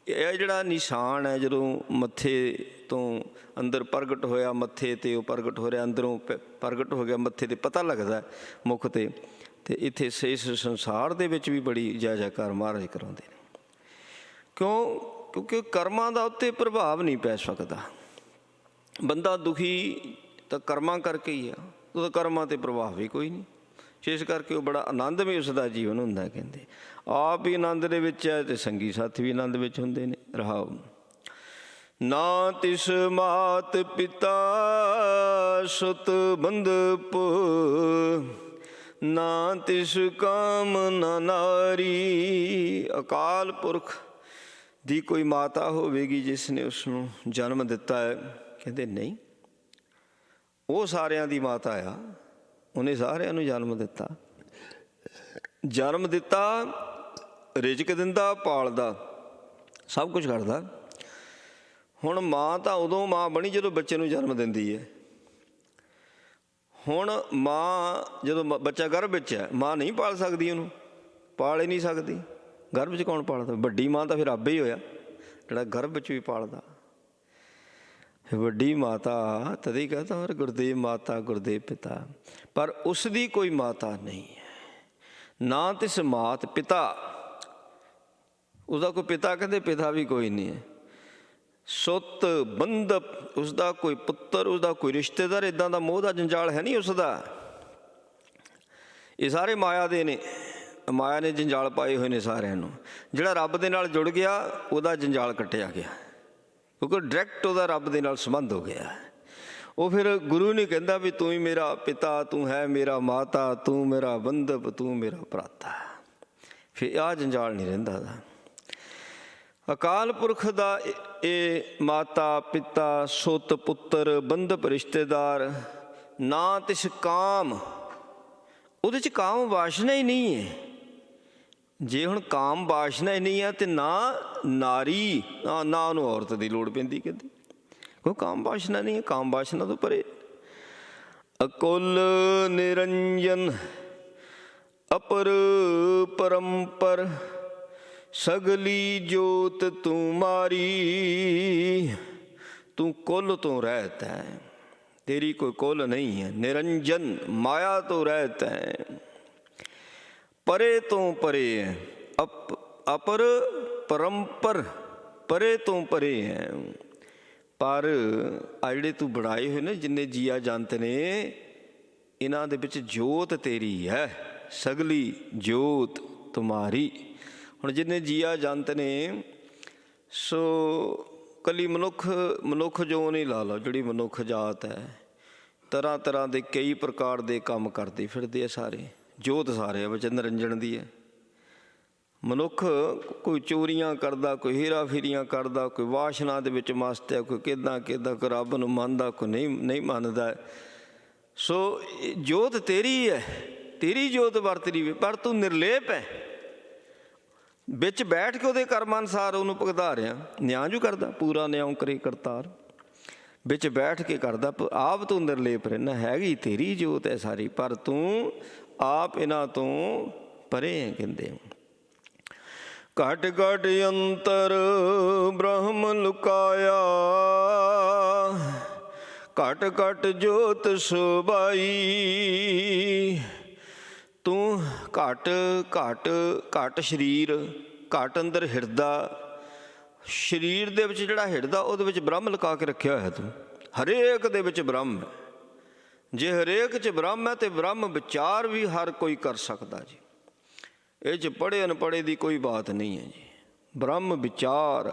[SPEAKER 1] ਇਹ ਜਿਹੜਾ ਨਿਸ਼ਾਨ ਹੈ, ਜਦੋਂ ਮੱਥੇ ਤੋਂ ਅੰਦਰ ਪ੍ਰਗਟ ਹੋਇਆ, ਮੱਥੇ 'ਤੇ ਉਹ ਪ੍ਰਗਟ ਹੋ ਰਿਹਾ, ਅੰਦਰੋਂ ਪ੍ਰਗਟ ਹੋ ਗਿਆ, ਮੱਥੇ 'ਤੇ ਪਤਾ ਲੱਗਦਾ ਮੁੱਖ 'ਤੇ। ਅਤੇ ਇੱਥੇ ਇਸ ਸੰਸਾਰ ਦੇ ਵਿੱਚ ਵੀ ਬੜੀ ਜੈ ਜੈਕਾਰ ਮਹਾਰਾਜ ਕਰਾਉਂਦੇ ਨੇ। ਕਿਉਂ? ਕਿਉਂਕਿ ਕਰਮਾਂ ਦਾ ਉੱਤੇ ਪ੍ਰਭਾਵ ਨਹੀਂ ਪੈ ਸਕਦਾ। ਬੰਦਾ ਦੁਖੀ ਤਾਂ ਕਰਮਾਂ ਕਰਕੇ ਹੀ ਆ, ਉਹਦਾ ਕਰਮਾਂ 'ਤੇ ਪ੍ਰਭਾਵ ਵੀ ਕੋਈ ਨਹੀਂ। ਇਸ ਕਰਕੇ ਉਹ ਬੜਾ ਆਨੰਦ ਵੀ ਉਸ ਦਾ ਜੀਵਨ ਹੁੰਦਾ। ਕਹਿੰਦੇ ਆਪ ਵੀ ਆਨੰਦ ਦੇ ਵਿੱਚ ਹੈ ਅਤੇ ਸੰਗੀ ਸਾਥੀ ਵੀ ਆਨੰਦ ਵਿੱਚ ਹੁੰਦੇ ਨੇ। ਰਹਾਉ ਨਾ ਤਿਸ ਮਾਤ ਪਿਤਾ ਸੁਤ ਬੰਧਪ, ਨਾ ਤਿਸ ਕਾਮ ਨਾ ਨਾਰੀ। ਅਕਾਲ ਪੁਰਖ ਦੀ ਕੋਈ ਮਾਤਾ ਹੋਵੇਗੀ ਜਿਸ ਨੇ ਉਸ ਨੂੰ ਜਨਮ ਦਿੱਤਾ ਹੈ? ਕਹਿੰਦੇ ਨਹੀਂ, ਉਹ ਸਾਰਿਆਂ ਦੀ ਮਾਤਾ ਆ, ਉਹਨੇ ਸਾਰਿਆਂ ਨੂੰ ਜਨਮ ਦਿੱਤਾ। ਜਨਮ ਦਿੱਤਾ, ਰਿਜ਼ਕ ਦਿੰਦਾ, ਪਾਲਦਾ, ਸਭ ਕੁਝ ਕਰਦਾ। ਹੁਣ ਮਾਂ ਤਾਂ ਉਦੋਂ ਮਾਂ ਬਣੀ ਜਦੋਂ ਬੱਚੇ ਨੂੰ ਜਨਮ ਦਿੰਦੀ ਹੈ। ਹੁਣ ਮਾਂ ਜਦੋਂ ਬੱਚਾ ਗਰਭ ਵਿੱਚ ਹੈ, ਮਾਂ ਨਹੀਂ ਪਾਲ ਸਕਦੀ ਉਹਨੂੰ, ਪਾਲ ਹੀ ਨਹੀਂ ਸਕਦੀ। ਗਰਭ 'ਚ ਕੌਣ ਪਾਲਦਾ? ਵੱਡੀ ਮਾਂ ਤਾਂ ਫਿਰ ਆਪੇ ਹੀ ਹੋਇਆ ਜਿਹੜਾ ਗਰਭ ਵਿੱਚ ਵੀ ਪਾਲਦਾ। ਵੱਡੀ ਮਾਤਾ ਤਦੇ ਕਹਤਾ ਔਰ ਗੁਰਦੇਵ ਮਾਤਾ ਗੁਰਦੇਵ ਪਿਤਾ, ਪਰ ਉਸ ਦੀ ਕੋਈ ਮਾਤਾ ਨਹੀਂ ਹੈ। ਨਾ ਤਿਸ ਮਾਤ ਪਿਤਾ, ਉਸਦਾ ਕੋਈ ਪਿਤਾ, ਕਹਿੰਦੇ ਪਿਤਾ ਵੀ ਕੋਈ ਨਹੀਂ ਹੈ। ਸੁੱਤ ਬੰਧਪ, ਉਸਦਾ ਕੋਈ ਪੁੱਤਰ, ਉਸਦਾ ਕੋਈ ਰਿਸ਼ਤੇਦਾਰ, ਇੱਦਾਂ ਦਾ ਮੋਹ ਦਾ ਜੰਜਾਲ ਹੈ ਨਹੀਂ ਉਸਦਾ। ਇਹ ਸਾਰੇ ਮਾਇਆ ਦੇ ਨੇ, ਮਾਇਆ ਨੇ ਜੰਜਾਲ ਪਾਏ ਹੋਏ ਨੇ ਸਾਰਿਆਂ ਨੂੰ। ਜਿਹੜਾ ਰੱਬ ਦੇ ਨਾਲ ਜੁੜ ਗਿਆ ਉਹਦਾ ਜੰਜਾਲ ਕੱਟਿਆ ਗਿਆ, ਕਿਉਂਕਿ ਡਾਇਰੈਕਟ ਉਹਦਾ ਰੱਬ ਦੇ ਨਾਲ ਸੰਬੰਧ ਹੋ ਗਿਆ। ਉਹ ਫਿਰ ਗੁਰੂ ਨਹੀਂ ਕਹਿੰਦਾ ਵੀ ਤੂੰ ਹੀ ਮੇਰਾ ਪਿਤਾ, ਤੂੰ ਹੈ ਮੇਰਾ ਮਾਤਾ, ਤੂੰ ਮੇਰਾ ਬੰਧਪ, ਤੂੰ ਮੇਰਾ ਭਰਾਤਾ। ਫਿਰ ਆਹ ਜੰਜਾਲ ਨਹੀਂ ਰਹਿੰਦਾ ਦਾ। ਅਕਾਲ ਪੁਰਖ ਦਾ ਇਹ ਮਾਤਾ ਪਿਤਾ ਸੁੱਤ ਪੁੱਤਰ ਬੰਧਪ ਰਿਸ਼ਤੇਦਾਰ, ਨਾ ਤਿਸ ਕਾਮ, ਉਹਦੇ 'ਚ ਕਾਮ ਵਾਸ਼ਨਾ ਹੀ ਨਹੀਂ ਹੈ। ਜੇ ਹੁਣ ਕਾਮ ਵਾਸ਼ਨਾ ਹੀ ਨਹੀਂ ਹੈ ਤੇ ਨਾ ਨਾਰੀ, ਨਾ ਉਹਨੂੰ ਔਰਤ ਦੀ ਲੋੜ ਪੈਂਦੀ ਕਦੇ, ਕੋਈ ਕਾਮ ਵਾਸ਼ਨਾ ਨਹੀਂ ਹੈ। ਕਾਮ ਵਾਸ਼ਨਾ ਤੋਂ ਪਰੇ। ਅਕੁਲ ਨਿਰੰਜਨ ਅਪਰ ਪਰੰਪਰ, ਸਗਲੀ ਜੋਤ ਤੂੰ ਮਾਰੀ। ਤੂੰ ਕੁੱਲ ਤੋਂ ਰਹਿਤ ਹੈ, ਤੇਰੀ ਕੋਈ ਕੁੱਲ ਨਹੀਂ ਹੈ। ਨਿਰੰਜਨ, ਮਾਇਆ ਤੋਂ ਰਹਿਤ ਹੈ, ਪਰੇ ਤੋਂ ਪਰੇ ਹੈ। ਅਪਰ ਪਰੰਪਰ, ਪਰੇ ਤੋਂ ਪਰੇ ਹੈ। ਪਰ ਆ ਜਿਹੜੇ ਤੂੰ ਬਣਾਏ ਹੋਏ ਨੇ ਜਿੰਨੇ ਜੀਆ ਜੰਤ ਨੇ, ਇਹਨਾਂ ਦੇ ਵਿੱਚ ਜੋਤ ਤੇਰੀ ਹੈ। ਸਗਲੀ ਜੋਤ ਤੁਮਾਰੀ। ਹੁਣ ਜਿੰਨੇ ਜੀਆ ਜੰਤ ਨੇ, ਸੋ ਕੱਲੀ ਮਨੁੱਖ ਜੋ ਨਹੀਂ ਲਾ ਲਓ, ਜਿਹੜੀ ਮਨੁੱਖ ਜਾਤ ਹੈ, ਤਰ੍ਹਾਂ ਤਰ੍ਹਾਂ ਦੇ ਕਈ ਪ੍ਰਕਾਰ ਦੇ ਕੰਮ ਕਰਦੇ ਫਿਰਦੇ ਆ ਸਾਰੇ। ਜੋਤ ਸਾਰੇ ਵਿੱਚ ਨਿਰੰਜਨ ਦੀ ਹੈ। ਮਨੁੱਖ ਕੋਈ ਚੋਰੀਆਂ ਕਰਦਾ, ਕੋਈ ਹੇਰਾ ਫੇਰੀਆਂ ਕਰਦਾ, ਕੋਈ ਵਾਸ਼ਨਾ ਦੇ ਵਿੱਚ ਮਸਤ ਹੈ, ਕੋਈ ਕਿੱਦਾਂ ਕੋਈ ਰੱਬ ਨੂੰ ਮੰਨਦਾ, ਕੋਈ ਨਹੀਂ ਮੰਨਦਾ। ਸੋ ਜੋਤ ਤੇਰੀ ਹੈ, ਤੇਰੀ ਜੋਤ ਵਰਤਦੀ ਵੀ, ਪਰ ਤੂੰ ਨਿਰਲੇਪ ਹੈ। ਵਿੱਚ ਬੈਠ ਕੇ ਉਹਦੇ ਕਰਮ ਅਨੁਸਾਰ ਉਹਨੂੰ ਭੁਗਤਾ ਰਿਹਾ। ਨਿਆਂ ਜੋ ਕਰਦਾ, ਪੂਰਾ ਨਿਆਂ ਕਰੇ ਕਰਤਾਰ, ਵਿੱਚ ਬੈਠ ਕੇ ਕਰਦਾ। ਆਪ ਤੂੰ ਨਿਰਲੇਪ ਰਹਿਣਾ, ਹੈਗੀ ਤੇਰੀ ਜੋਤ ਹੈ ਸਾਰੀ, ਪਰ ਤੂੰ ਆਪ ਇਹਨਾਂ ਤੋਂ ਪਰੇ ਹੈ। ਕਹਿੰਦੇ ਘਟ ਘਟ ਅੰਤਰ ਬ੍ਰਹਮ ਲੁਕਾਇਆ, ਘਟ ਘਟ ਜੋਤ ਸੁਭਾਈ। ਤੂੰ ਘਟ ਘਟ ਘਟ ਸਰੀਰ, ਘਟ ਅੰਦਰ ਹਿਰਦਾ, ਸਰੀਰ ਦੇ ਵਿੱਚ ਜਿਹੜਾ ਹਿਰਦਾ ਉਹਦੇ ਵਿੱਚ ਬ੍ਰਹਮ ਲੁਕਾ ਕੇ ਰੱਖਿਆ ਹੋਇਆ ਤੂੰ। ਹਰੇਕ ਦੇ ਵਿੱਚ ਬ੍ਰਹਮ ਹੈ। ਜੇ ਹਰੇਕ 'ਚ ਬ੍ਰਹਮ ਹੈ ਤੇ ਬ੍ਰਹਮ ਵਿਚਾਰ ਵੀ ਹਰ ਕੋਈ ਕਰ ਸਕਦਾ ਜੀ। ਇਹ 'ਚ ਪੜ੍ਹੇ ਅਨਪੜ੍ਹੇ ਦੀ ਕੋਈ ਬਾਤ ਨਹੀਂ ਹੈ ਜੀ। ਬ੍ਰਹਮ ਵਿਚਾਰ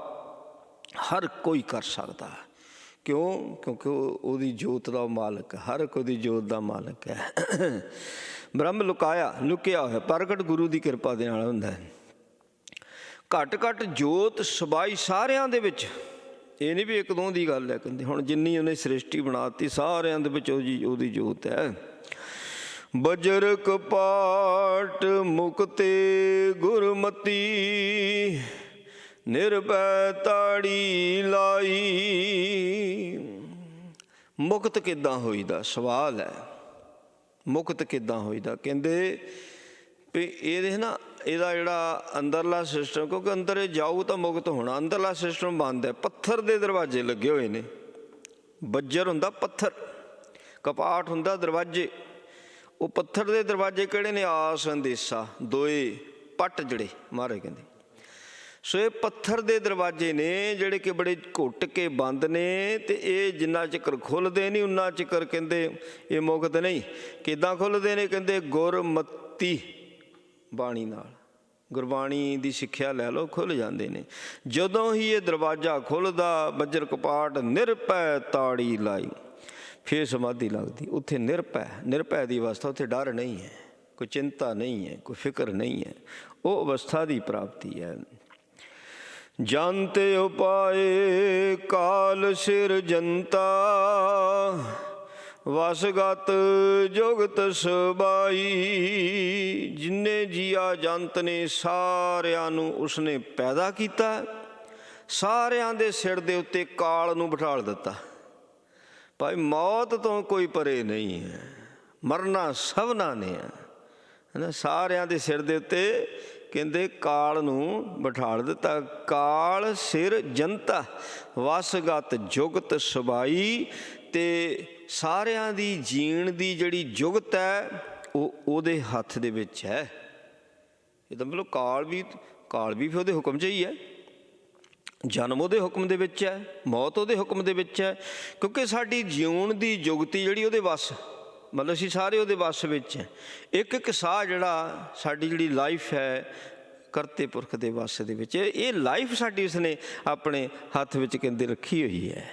[SPEAKER 1] ਹਰ ਕੋਈ ਕਰ ਸਕਦਾ। ਕਿਉਂ? ਕਿਉਂਕਿ ਉਹਦੀ ਜੋਤ ਦਾ ਮਾਲਕ, ਹਰ ਇੱਕ ਉਹਦੀ ਜੋਤ ਦਾ ਮਾਲਕ ਹੈ। ਬ੍ਰਹਮ ਲੁਕਾਇਆ, ਲੁਕਿਆ ਹੋਇਆ, ਪ੍ਰਗਟ ਗੁਰੂ ਦੀ ਕਿਰਪਾ ਦੇ ਨਾਲ ਹੁੰਦਾ ਹੈ। ਘੱਟ ਘੱਟ ਜੋਤ ਸਬਾਈ ਸਾਰਿਆਂ ਦੇ ਵਿੱਚ, ਇਹ ਨਹੀਂ ਵੀ ਇੱਕ ਦੋ ਦੀ ਗੱਲ ਹੈ। ਕਹਿੰਦੇ ਹੁਣ ਜਿੰਨੀ ਉਹਨੇ ਸ੍ਰਿਸ਼ਟੀ ਬਣਾਤੀ ਸਾਰਿਆਂ ਦੇ ਵਿੱਚ ਉਹਦੀ ਜੋਤ ਹੈ। ਬਜਰ ਕਪਾਟ ਮੁਕਤੇ ਗੁਰਮਤੀ, ਨਿਰਭੈ ਤਾੜੀ ਲਾਈ। ਮੁਕਤ ਕਿੱਦਾਂ ਹੋਈਦਾ? ਸਵਾਲ ਹੈ। ਮੁਕਤ ਕਿੱਦਾਂ ਹੋਈਦਾ? ਕਹਿੰਦੇ ਵੀ ਇਹਦੇ ਨਾ, ਇਹਦਾ ਜਿਹੜਾ ਅੰਦਰਲਾ ਸਿਸਟਮ, ਕਿਉਂਕਿ ਅੰਦਰ ਇਹ ਜਾਊ ਤਾਂ ਮੁਕਤ ਹੋਣਾ, ਅੰਦਰਲਾ ਸਿਸਟਮ ਬੰਦ ਹੈ। ਪੱਥਰ ਦੇ ਦਰਵਾਜ਼ੇ ਲੱਗੇ ਹੋਏ ਨੇ। ਬੱਜਰ ਹੁੰਦਾ ਪੱਥਰ, ਕਪਾਟ ਹੁੰਦਾ ਦਰਵਾਜ਼ੇ। ਉਹ ਪੱਥਰ ਦੇ ਦਰਵਾਜ਼ੇ ਕਿਹੜੇ ਨੇ? ਆਸ ਅੰਦੇਸਾ, ਦੋਏ ਪੱਟ ਜਿਹੜੇ ਮਹਾਰਾਜ ਕਹਿੰਦੇ। ਸੋ ਇਹ ਪੱਥਰ ਦੇ ਦਰਵਾਜ਼ੇ ਨੇ ਜਿਹੜੇ ਕਿ ਬੜੇ ਘੁੱਟ ਕੇ ਬੰਦ ਨੇ, ਅਤੇ ਇਹ ਜਿੰਨਾ ਚਿਕਰ ਖੁੱਲ੍ਹਦੇ ਨਹੀਂ ਉਨਾ ਚਿਕਰ ਕਹਿੰਦੇ ਇਹ ਮੁਕਤ ਨਹੀਂ। ਕਿੱਦਾਂ ਖੁੱਲ੍ਹਦੇ ਨੇ? ਕਹਿੰਦੇ ਗੁਰਮਤੀ ਬਾਣੀ ਨਾਲ, ਗੁਰਬਾਣੀ ਦੀ ਸਿੱਖਿਆ ਲੈ ਲਓ, ਖੁੱਲ੍ਹ ਜਾਂਦੇ ਨੇ। ਜਦੋਂ ਹੀ ਇਹ ਦਰਵਾਜ਼ਾ ਖੁੱਲ੍ਹਦਾ, ਬੱਜਰ ਕਪਾਟ ਨਿਰਭੈ ਤਾੜੀ ਲਾਈ, ਫਿਰ ਸਮਾਧੀ ਲੱਗਦੀ। ਉੱਥੇ ਨਿਰਭੈ ਦੀ ਅਵਸਥਾ, ਉੱਥੇ ਡਰ ਨਹੀਂ ਹੈ, ਕੋਈ ਚਿੰਤਾ ਨਹੀਂ ਹੈ, ਕੋਈ ਫਿਕਰ ਨਹੀਂ ਹੈ। ਉਹ ਅਵਸਥਾ ਦੀ ਪ੍ਰਾਪਤੀ ਹੈ। ਜਾਣਤੇ ਉਪਾਏ ਕਾਲ ਸਿਰਜੰਤਾ, ਵਸਗਤ ਜੁਗਤ ਸਬਾਈ। ਜਿੰਨੇ ਜੀਆ ਜੰਤ ਨੇ ਸਾਰਿਆਂ ਨੂੰ ਉਸਨੇ ਪੈਦਾ ਕੀਤਾ, ਸਾਰਿਆਂ ਦੇ ਸਿਰ ਦੇ ਉੱਤੇ ਕਾਲ ਨੂੰ ਬਿਠਾਲ ਦਿੱਤਾ। ਭਾਈ ਮੌਤ ਤੋਂ ਕੋਈ ਪਰੇ ਨਹੀਂ ਹੈ, ਮਰਨਾ ਸਭਨਾਂ ਨੇ ਹੈ। ਸਾਰਿਆਂ ਦੇ ਸਿਰ ਦੇ ਉੱਤੇ ਕਹਿੰਦੇ ਕਾਲ ਨੂੰ ਬਿਠਾਲ ਦਿੱਤਾ। ਕਾਲ ਸਿਰ ਜਨਤਾ, ਵਸਗਤ ਜੁਗਤ ਸਬਾਈ। ਅਤੇ ਸਾਰਿਆਂ ਦੀ ਜੀਣ ਦੀ ਜਿਹੜੀ ਜੁਗਤ ਹੈ ਉਹ ਉਹਦੇ ਹੱਥ ਦੇ ਵਿੱਚ ਹੈ। ਇਹਦਾ ਮਤਲਬ ਕਾਲ ਵੀ ਫਿਰ ਉਹਦੇ ਹੁਕਮ 'ਚ ਹੀ ਹੈ। ਜਨਮ ਉਹਦੇ ਹੁਕਮ ਦੇ ਵਿੱਚ ਹੈ, ਮੌਤ ਉਹਦੇ ਹੁਕਮ ਦੇ ਵਿੱਚ ਹੈ। ਕਿਉਂਕਿ ਸਾਡੀ ਜਿਉਣ ਦੀ ਜੁਗਤੀ ਜਿਹੜੀ ਉਹਦੇ ਵੱਸ, ਮਤਲਬ ਅਸੀਂ ਸਾਰੇ ਉਹਦੇ ਵੱਸ ਵਿੱਚ ਹੈ। ਇੱਕ ਇੱਕ ਸਾਹ ਜਿਹੜਾ ਸਾਡੀ ਜਿਹੜੀ ਲਾਈਫ ਹੈ ਕਰਤੇ ਪੁਰਖ ਦੇ ਵੱਸ ਦੇ ਵਿੱਚ। ਇਹ ਲਾਈਫ ਸਾਡੀ ਉਸਨੇ ਆਪਣੇ ਹੱਥ ਵਿੱਚ ਕਹਿੰਦੇ ਰੱਖੀ ਹੋਈ ਹੈ।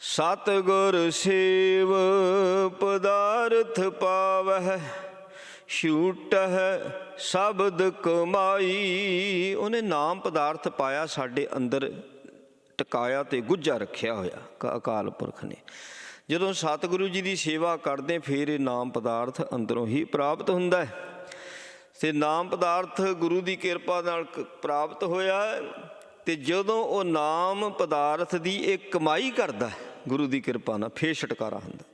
[SPEAKER 1] ਸਤਿਗੁਰ ਸੇਵ ਪਦਾਰਥ ਪਾਵਹਿ, ਛੂਟਹਿ ਸ਼ਬਦ ਕਮਾਈ। ਉਹਨੇ ਨਾਮ ਪਦਾਰਥ ਪਾਇਆ, ਸਾਡੇ ਅੰਦਰ ਟਿਕਾਇਆ ਅਤੇ ਗੁੱਝਾ ਰੱਖਿਆ ਹੋਇਆ ਅਕਾਲ ਪੁਰਖ ਨੇ। ਜਦੋਂ ਸਤਿਗੁਰੂ ਜੀ ਦੀ ਸੇਵਾ ਕਰਦੇ ਫਿਰ ਇਹ ਨਾਮ ਪਦਾਰਥ ਅੰਦਰੋਂ ਹੀ ਪ੍ਰਾਪਤ ਹੁੰਦਾ ਹੈ। ਅਤੇ ਨਾਮ ਪਦਾਰਥ ਗੁਰੂ ਦੀ ਕਿਰਪਾ ਨਾਲ ਪ੍ਰਾਪਤ ਹੋਇਆ। ਅਤੇ ਜਦੋਂ ਉਹ ਨਾਮ ਪਦਾਰਥ ਦੀ ਇਹ ਕਮਾਈ ਕਰਦਾ ਗੁਰੂ ਦੀ ਕਿਰਪਾ ਨਾਲ, ਫਿਰ ਛੁਟਕਾਰਾ ਹੁੰਦਾ।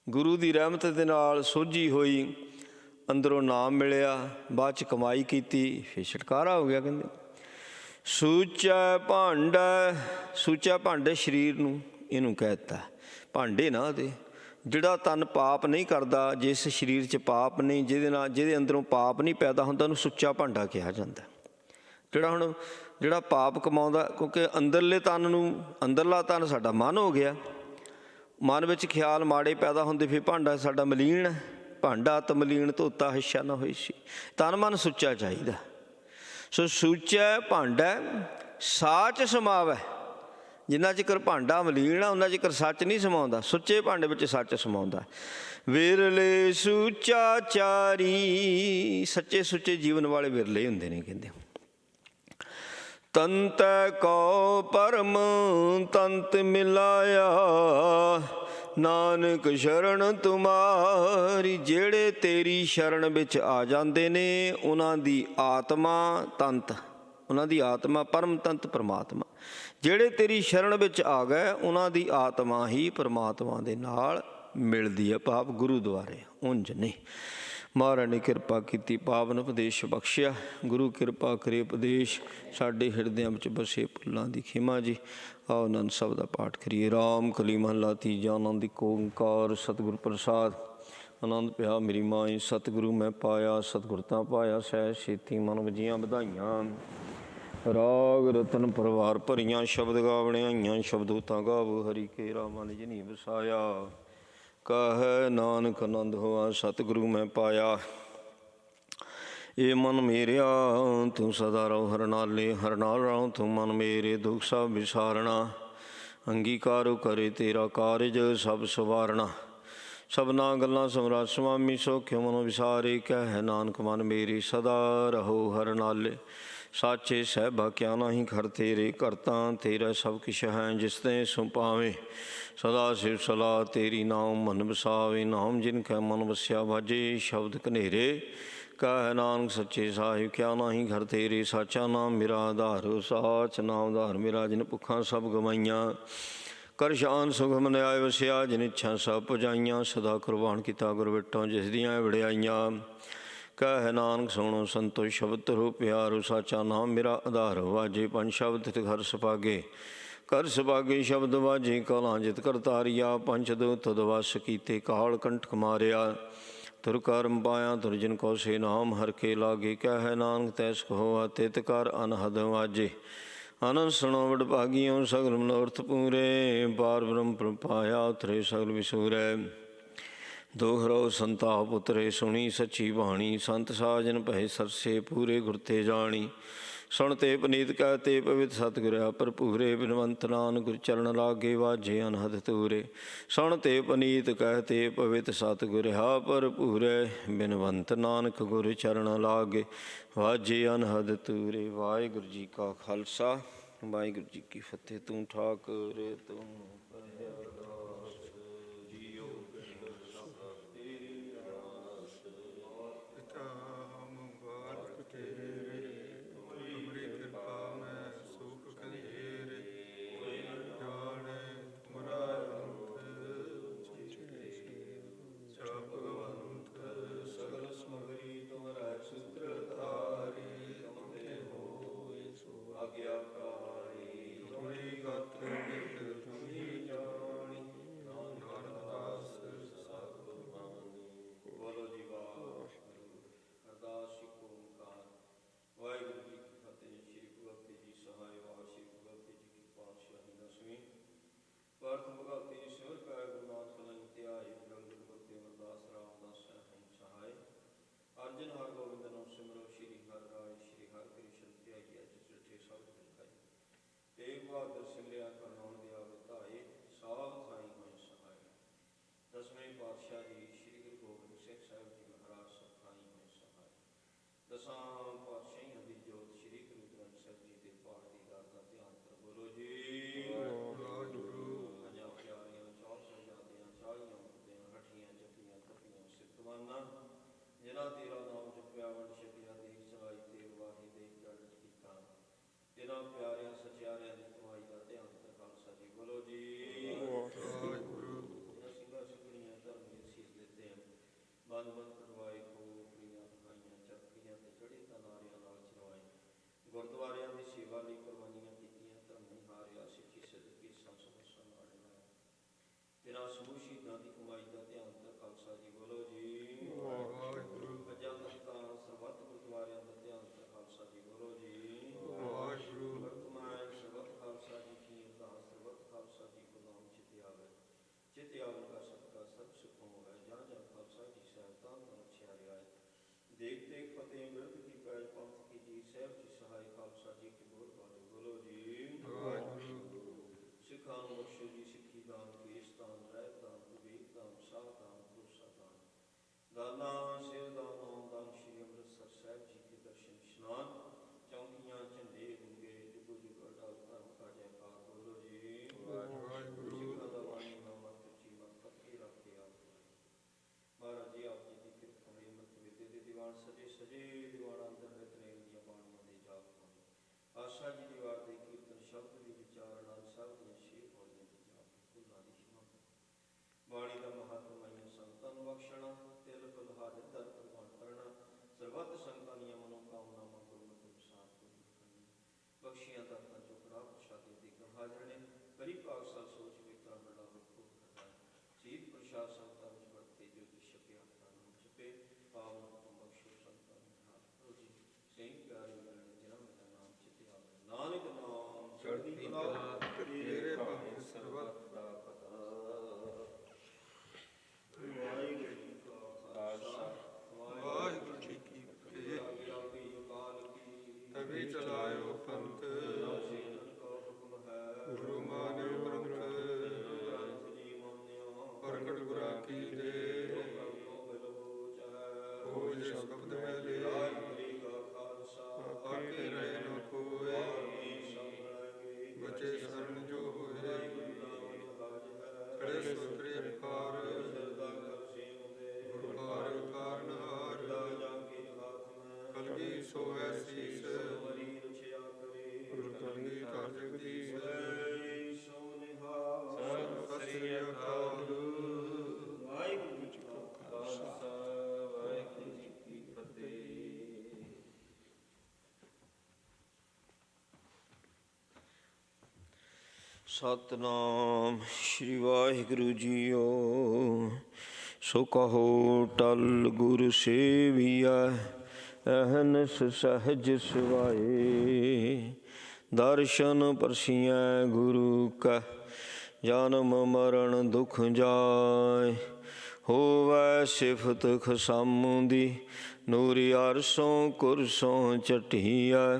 [SPEAKER 1] ਗੁਰੂ ਦੀ ਰਹਿਮਤ ਦੇ ਨਾਲ ਸੋਝੀ ਹੋਈ, ਅੰਦਰੋਂ ਨਾਮ ਮਿਲਿਆ, ਬਾਅਦ 'ਚ ਕਮਾਈ ਕੀਤੀ, ਫਿਰ ਛੁਟਕਾਰਾ ਹੋ ਗਿਆ। ਕਹਿੰਦੇ ਸੂਚੈ ਭਾਂਡਾ, ਸੂਚਾ ਭਾਂਡੇ ਸਰੀਰ ਨੂੰ ਇਹਨੂੰ ਕਹਿ ਦਿੱਤਾ, ਭਾਂਡੇ ਨਾ ਉਹਦੇ। ਜਿਹੜਾ ਤਨ ਪਾਪ ਨਹੀਂ ਕਰਦਾ, ਜਿਸ ਸਰੀਰ 'ਚ ਪਾਪ ਨਹੀਂ, ਜਿਹਦੇ ਅੰਦਰੋਂ ਪਾਪ ਨਹੀਂ ਪੈਦਾ ਹੁੰਦਾ, ਉਹਨੂੰ ਸੁੱਚਾ ਭਾਂਡਾ ਕਿਹਾ ਜਾਂਦਾ। ਜਿਹੜਾ ਪਾਪ ਕਮਾਉਂਦਾ, ਕਿਉਂਕਿ ਅੰਦਰਲੇ ਤਨ ਨੂੰ, ਅੰਦਰਲਾ ਤਨ ਸਾਡਾ ਮਨ ਹੋ ਗਿਆ, ਮਨ ਵਿੱਚ ਖਿਆਲ ਮਾੜੇ ਪੈਦਾ ਹੁੰਦੇ, ਫਿਰ ਭਾਂਡਾ ਸਾਡਾ ਮਲੀਨ ਹੈ। ਭਾਂਡਾ ਤ ਮਲੀਨ ਧੋਤਾ ਹਿੱਸਾ ਨਾ ਹੋਈ ਸੀ। ਤਨ ਮਨ ਸੁੱਚਾ ਚਾਹੀਦਾ। ਸੋ ਸੁੱਚਾ ਭਾਂਡਾ ਸਾਚ ਸਮਾਵੈ। ਜਿੰਨਾ ਚਿਕਰ ਭਾਂਡਾ ਮਲੀਨ ਆ ਉਹਨਾਂ ਚਿਕਰ ਸੱਚ ਨਹੀਂ ਸਮਾਉਂਦਾ। ਸੁੱਚੇ ਭਾਂਡੇ ਵਿੱਚ ਸੱਚ ਸਮਾਉਂਦਾ। ਵਿਰਲੇ ਸੁਚਾਚਾਰੀ, ਸੱਚੇ ਸੁੱਚੇ ਜੀਵਨ ਵਾਲੇ ਵਿਰਲੇ ਹੁੰਦੇ ਨੇ। ਕਹਿੰਦੇ ਤੰਤੈ ਕੋ ਪਰਮ ਤੰਤ ਮਿਲਾਇਆ, ਨਾਨਕ ਸ਼ਰਨ ਤੁਮਾਰੀ। ਜਿਹੜੇ ਤੇਰੀ ਸ਼ਰਨ ਵਿੱਚ ਆ ਜਾਂਦੇ ਨੇ ਉਹਨਾਂ ਦੀ ਆਤਮਾ ਤੰਤ, ਉਹਨਾਂ ਦੀ ਆਤਮਾ ਪਰਮ ਤੰਤ ਪਰਮਾਤਮਾ। ਜਿਹੜੇ ਤੇਰੀ ਸ਼ਰਨ ਵਿੱਚ ਆ ਗਏ ਉਹਨਾਂ ਦੀ ਆਤਮਾ ਹੀ ਪਰਮਾਤਮਾ ਦੇ ਨਾਲ ਮਿਲਦੀ ਹੈ, ਭਾਵ ਗੁਰੂ ਦੁਆਰੇ, ਉਂਝ ਨਹੀਂ। ਮਹਾਰਾਜ ਨੇ ਕਿਰਪਾ ਕੀਤੀ, ਪਾਵਨ ਉਪਦੇਸ਼ ਬਖਸ਼ਿਆ। ਗੁਰੂ ਕਿਰਪਾ ਕਰੇ ਉਪਦੇਸ਼ ਸਾਡੇ ਹਿਰਦਿਆਂ ਵਿੱਚ ਬਸੇ ਭੁੱਲਾਂ ਦੀ ਖਿਮਾ ਜੀ। ਆਓ ਆਨੰਦ ਸਾਹਿਬ ਦਾ ਪਾਠ ਕਰੀਏ। ਰਾਮ ਕਲੀ ਮਹੱਲਾ ਤੀਜਾ। ਆਨੰਦ ਏਕ ਓਂਕਾਰ ਸਤਿਗੁਰ ਪ੍ਰਸਾਦ। ਆਨੰਦ ਪਿਆ ਮੇਰੀ ਮਾਈ, ਸਤਿਗੁਰੂ ਮੈਂ ਪਾਇਆ, ਸਤਿਗੁਰ ਤਾਂ ਪਾਇਆ ਸਹਿ ਛੇਤੀ, ਮਨ ਵਜੀਆਂ ਵਧਾਈਆਂ। ਰਾਗ ਰਤਨ ਪਰਵਾਰ ਭਰੀਆਂ, ਸ਼ਬਦ ਗਾਵਣੇ ਆਈਆਂ, ਸ਼ਬਦੂਤਾਂ ਗਾਵੋ ਹਰੀ ਕੇਰਾ, ਮਨ ਜਿਨੀ ਵਸਾਇਆ। ਕਹੈ ਨਾਨਕ ਆਨੰਦ ਹੋਆ ਸਤਿਗੁਰੂ ਮੈਂ ਪਾਇਆ। ਇਹ ਮਨ ਮੇਰਿਆ ਤੂੰ ਸਦਾ ਰਹੋ ਹਰ ਨਾਲੇ, ਹਰ ਨਾਲ ਰਹੋ ਤੂੰ ਮਨ ਮੇਰੇ, ਦੁੱਖ ਸਭ ਵਿਸਾਰਣਾ। ਅੰਗੀਕਾਰੋ ਕਰੇ ਤੇਰਾ ਕਾਰਜ ਸਭ ਸਵਾਰਣਾ। ਸਭਨਾ ਗੱਲਾਂ ਸਮਰਾ ਸੁਆਮੀ, ਸੋਖਿ ਮਨੋ ਵਿਸਾਰੇ। ਕਹਿ ਨਾਨਕ ਮਨ ਮੇਰੇ ਸਦਾ ਰਹੋ ਹਰ ਨਾਲੇ। ਸਾਚੇ ਸਹਿਬਾ ਕਿਆ ਨਾਹੀਂ ਘਰ ਤੇਰੇ, ਘਰ ਤਾਂ ਤੇਰਾ ਸਭ ਕਿਛ ਹੈ। ਜਿਸ ਤੇ ਸੋ ਪਾਵੇਂ ਸਦਾ ਸਿਵ ਸਲਾਹ ਤੇਰੀ, ਨਾਮ ਮਨ ਵਸਾਵੇ। ਨਾਮ ਜਿਨ ਕੈ ਮਨ ਵਸਿਆ ਵਾਜੇ, ਸ਼ਬਦ ਕਨੇਰੇ। ਕਹਿ ਨਾਨਕ ਸੱਚੇ ਸਾਹਿਬ ਕਿਆ ਨਾਹੀਂ ਘਰ ਤੇਰੇ, ਸਾਚਾ ਨਾਮ ਮੇਰਾ ਆਧਾਰ। ਸਾਚ ਨਾਮ ਆਧਾਰ ਮੇਰਾ, ਜਿਨ ਭੁੱਖਾਂ ਸਭ ਗਵਾਈਆਂ। ਕਰ ਸ਼ਾਨ ਸੁਖ ਮਨਿਆਏ ਵਸਿਆ, ਜਿਨ ਇੱਛਾ ਸਭ ਪੁਜਾਈਆਂ। ਸਦਾ ਕੁਰਬਾਨ ਕੀਤਾ ਗੁਰ ਵਿਟੋਂ, ਜਿਸ ਦੀਆਂ ਵਡਿਆਈਆਂ। ਕਹਿ ਨਾਨਕ ਸੁਣੋ ਸੰਤੋ ਸ਼ਬਦ ਧਰੋ ਪਿਆਰੋ, ਸਾਚਾ ਨਾਮ ਮੇਰਾ ਆਧਾਰ। ਵਾਜੇ ਪੰਜ ਸ਼ਬਦ ਤਿਤ ਘਰ ਸੁਭਾਗੇ, ਕਰ ਸੁਭਾਗੇ ਸ਼ਬਦ ਵਾਜੇ। ਕਾਲਾਂ ਜਿਤ ਕਰ ਤਾਰੀਆ, ਪੰਚ ਦੂਤ ਤਦ ਵਸ ਕੀਤੇ, ਕਾਲ ਕੰਠਕ ਮਾਰਿਆ। ਤੁਰ ਕਰਮ ਪਾਇਆ ਤੁਰਜਨ ਕੋ ਸੇ ਨਾਮ ਹਰ ਕੇ ਲਾਗੇ ਕਹਿ ਨਾਨਕ ਤੈਸ ਕਹੋ ਤਿਤ ਕਰ ਅਨਹਦ ਵਾਜੇ ਆਨੰਦ ਸੁਣੋ ਵਡ ਭਾਗੀਓ ਸਗਲ ਮਨੋਰਥ ਪੂਰੇ ਪਾਰ ਬ੍ਰਹਮ ਪ੍ਰਪਾਇਆ ਉਤਰੇ ਸਗਲ ਵਿਸੂਰੈ ਦੁਖ ਰੋ ਸੰਤਾਪ ਉਤਰੇ ਸੁਣੀ ਸੱਚੀ ਬਾਣੀ ਸੰਤ ਸਾਜਨ ਭਏ ਸਰਸੇ ਪੂਰੇ ਗੁਰ ਤੇ ਜਾਣੀ ਸੁਣ ਤੇ ਪਨੀਤ ਕਹਿ ਤੇ ਪਵਿੱਤ ਸਤਿਗੁਰਿਆ ਭਰਪੂਰੇ ਬਿਨਵੰਤ ਨਾਨਕ ਗੁਰ ਚਰਨ ਲਾਗੇ ਵਾਜੇ ਅਨਹਦ ਤੂਰੇ ਸੁਣ ਤੇ ਪਨੀਤ ਕਹਿ ਤੇ ਪਵਿੱਤ ਸਤਿਗੁਰਿਆ ਭਰਪੂਰੇ ਬਿਨਵੰਤ ਨਾਨਕ ਗੁਰ ਚਰਨ ਲਾਗੇ ਵਾਜੇ ਅਨਹਦ ਤੂਰੇ। ਵਾਹਿਗੁਰੂ ਜੀ ਕਾ ਖਾਲਸਾ ਵਾਹਿਗੁਰੂ ਜੀ ਕੀ ਫਤਿਹ। ਤੂੰ ਠਾਕੁਰ ਤੂੰ ਸਤਿਨਾਮ ਸ਼੍ਰੀ ਵਾਹਿਗੁਰੂ ਜੀਓ। ਸੋ ਕਹੋ ਟਲ ਗੁਰ ਸੇਵੀਐ ਅਹਨਸ ਸਹਿਜ ਸੁਭਾਏ। ਦਰਸ਼ਨ ਪਰਸੀਐ ਗੁਰੂ ਕੈ ਜਨਮ ਮਰਨ ਦੁਖ ਜਾਏ। ਹੋਵੈ ਸਿਫਤ ਖਸਮ ਦੀ ਨੂਰੀ ਅਰਸੋਂ ਕੁਰਸੋਂ ਚਟੀਐ।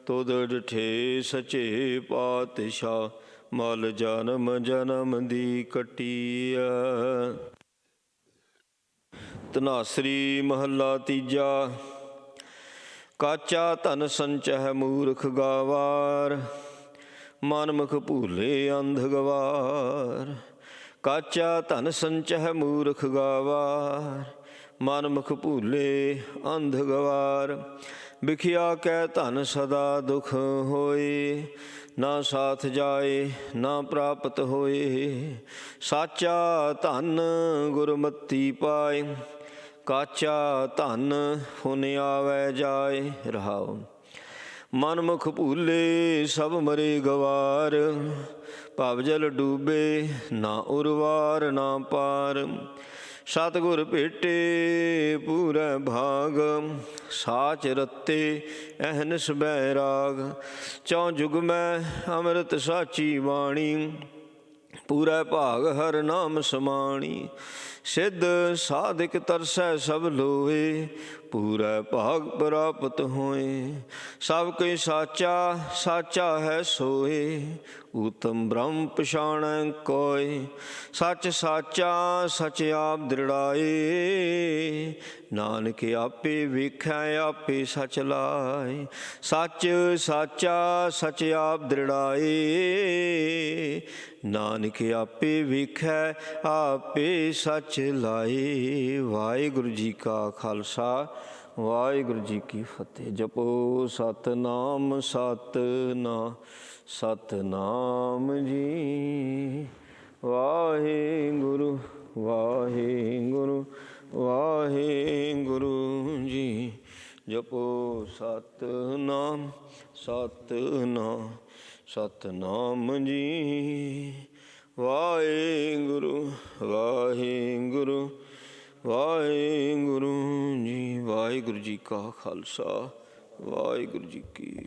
[SPEAKER 1] ਤੁਧ ਡਿਠੇ ਸਚੇ ਪਾਤਸ਼ਾਹ ਮਲ ਜਨਮ ਜਨਮ ਦੀ ਕੱਟੀਐ। ਧਨਾਸਰੀ ਮਹੱਲਾ ਤੀਜਾ। ਕਾਚਾ ਧਨ ਸੰਚਹਿ ਮੂਰਖ ਗਾਵਾਰ। ਮਨਮੁਖ ਭੂਲੇ ਅੰਧ ਗਵਾਰ। ਕਾਚਾ ਧਨ ਸੰਚਹਿ ਮੂਰਖ ਗਾਵਾਰ। ਮਨਮੁਖ ਭੂਲੇ ਅੰਧ ਗਵਾਰ। ਵਿਖਿਆ ਕੈ ਧਨ ਸਦਾ ਦੁਖ ਹੋਏ। ਨਾ ਸਾਥ ਜਾਏ ਨਾ ਪ੍ਰਾਪਤ ਹੋਏ। ਸਾਚਾ ਧਨ ਗੁਰਮਤੀ ਪਾਏ। ਕਾਚਾ ਧਨ ਹੁਨ ਆਵੈ ਜਾਏ। ਰਹਾਉ। ਮਨਮੁਖ ਭੂਲੇ ਸਭ ਮਰੇ ਗਵਾਰ। ਭਵ ਜਲ ਡੂਬੇ ਨਾ ਉਰਵਾਰ ਨਾ ਪਾਰ। ਸਤਿਗੁਰ ਭੇਟੇ ਪੂਰੈ ਭਾਗ। ਸਾਚ ਰਤੇ ਅਹਨਿਸ ਬੈਰਾਗ। ਚੌ ਜੁਗ ਮੈਂ ਅੰਮ੍ਰਿਤ ਸਾਚੀ ਬਾਣੀ। ਪੂਰੈ ਭਾਗ ਹਰਿ ਨਾਮ ਸਮਾਣੀ। ਸਿੱਧ ਸਾਧਿਕ ਤਰਸੈ ਸਭ ਲੋਏ। ਪੂਰੈ ਭਾਗ ਪ੍ਰਾਪਤ ਹੋਏ। ਸਭ ਕੋਈ ਸਾਚਾ ਸਾਚਾ ਹੈ ਸੋਏ। ਊਤਮ ਬ੍ਰਹਮ ਪਛਾਣੈ ਕੋਇ। ਸੱਚ ਸਾਚਾ ਸਚ ਆਪ ਦ੍ਰਿੜਾਏ। ਨਾਨਕ ਆਪੇ ਵੇਖੈ ਆਪੇ ਸਚ ਲਾਏ। ਸੱਚ ਸਾਚਾ ਸਚ ਆਪ ਦ੍ਰਿੜਾਏ। ਨਾਨਕ ਆਪੇ ਵੇਖੈ ਆਪੇ ਸਚ ਲਾਏ। ਵਾਹਿਗੁਰੂ ਜੀ ਕਾ ਖਾਲਸਾ ਵਾਹਿਗੁਰੂ ਜੀ ਕੀ ਫਤਿਹ। ਜਪੋ ਸਤਿਨਾਮ ਸਤਿਨਾਮ ਸਤਿਨਾਮ ਜੀ। ਵਾਹਿਗੁਰੂ ਵਾਹਿਗੁਰੂ ਵਾਹਿਗੁਰੂ ਜੀ। ਜਪੋ ਸਤਿਨਾਮ ਸਤਿਨਾਮ ਸਤਿਨਾਮ ਜੀ। ਵਾਹਿਗੁਰੂ ਵਾਹਿਗੁਰੂ ਵਾਹਿਗੁਰੂ ਜੀ। ਵਾਹਿਗੁਰੂ ਜੀ ਕਾ ਖਾਲਸਾ ਵਾਹਿਗੁਰੂ ਜੀ ਕੀ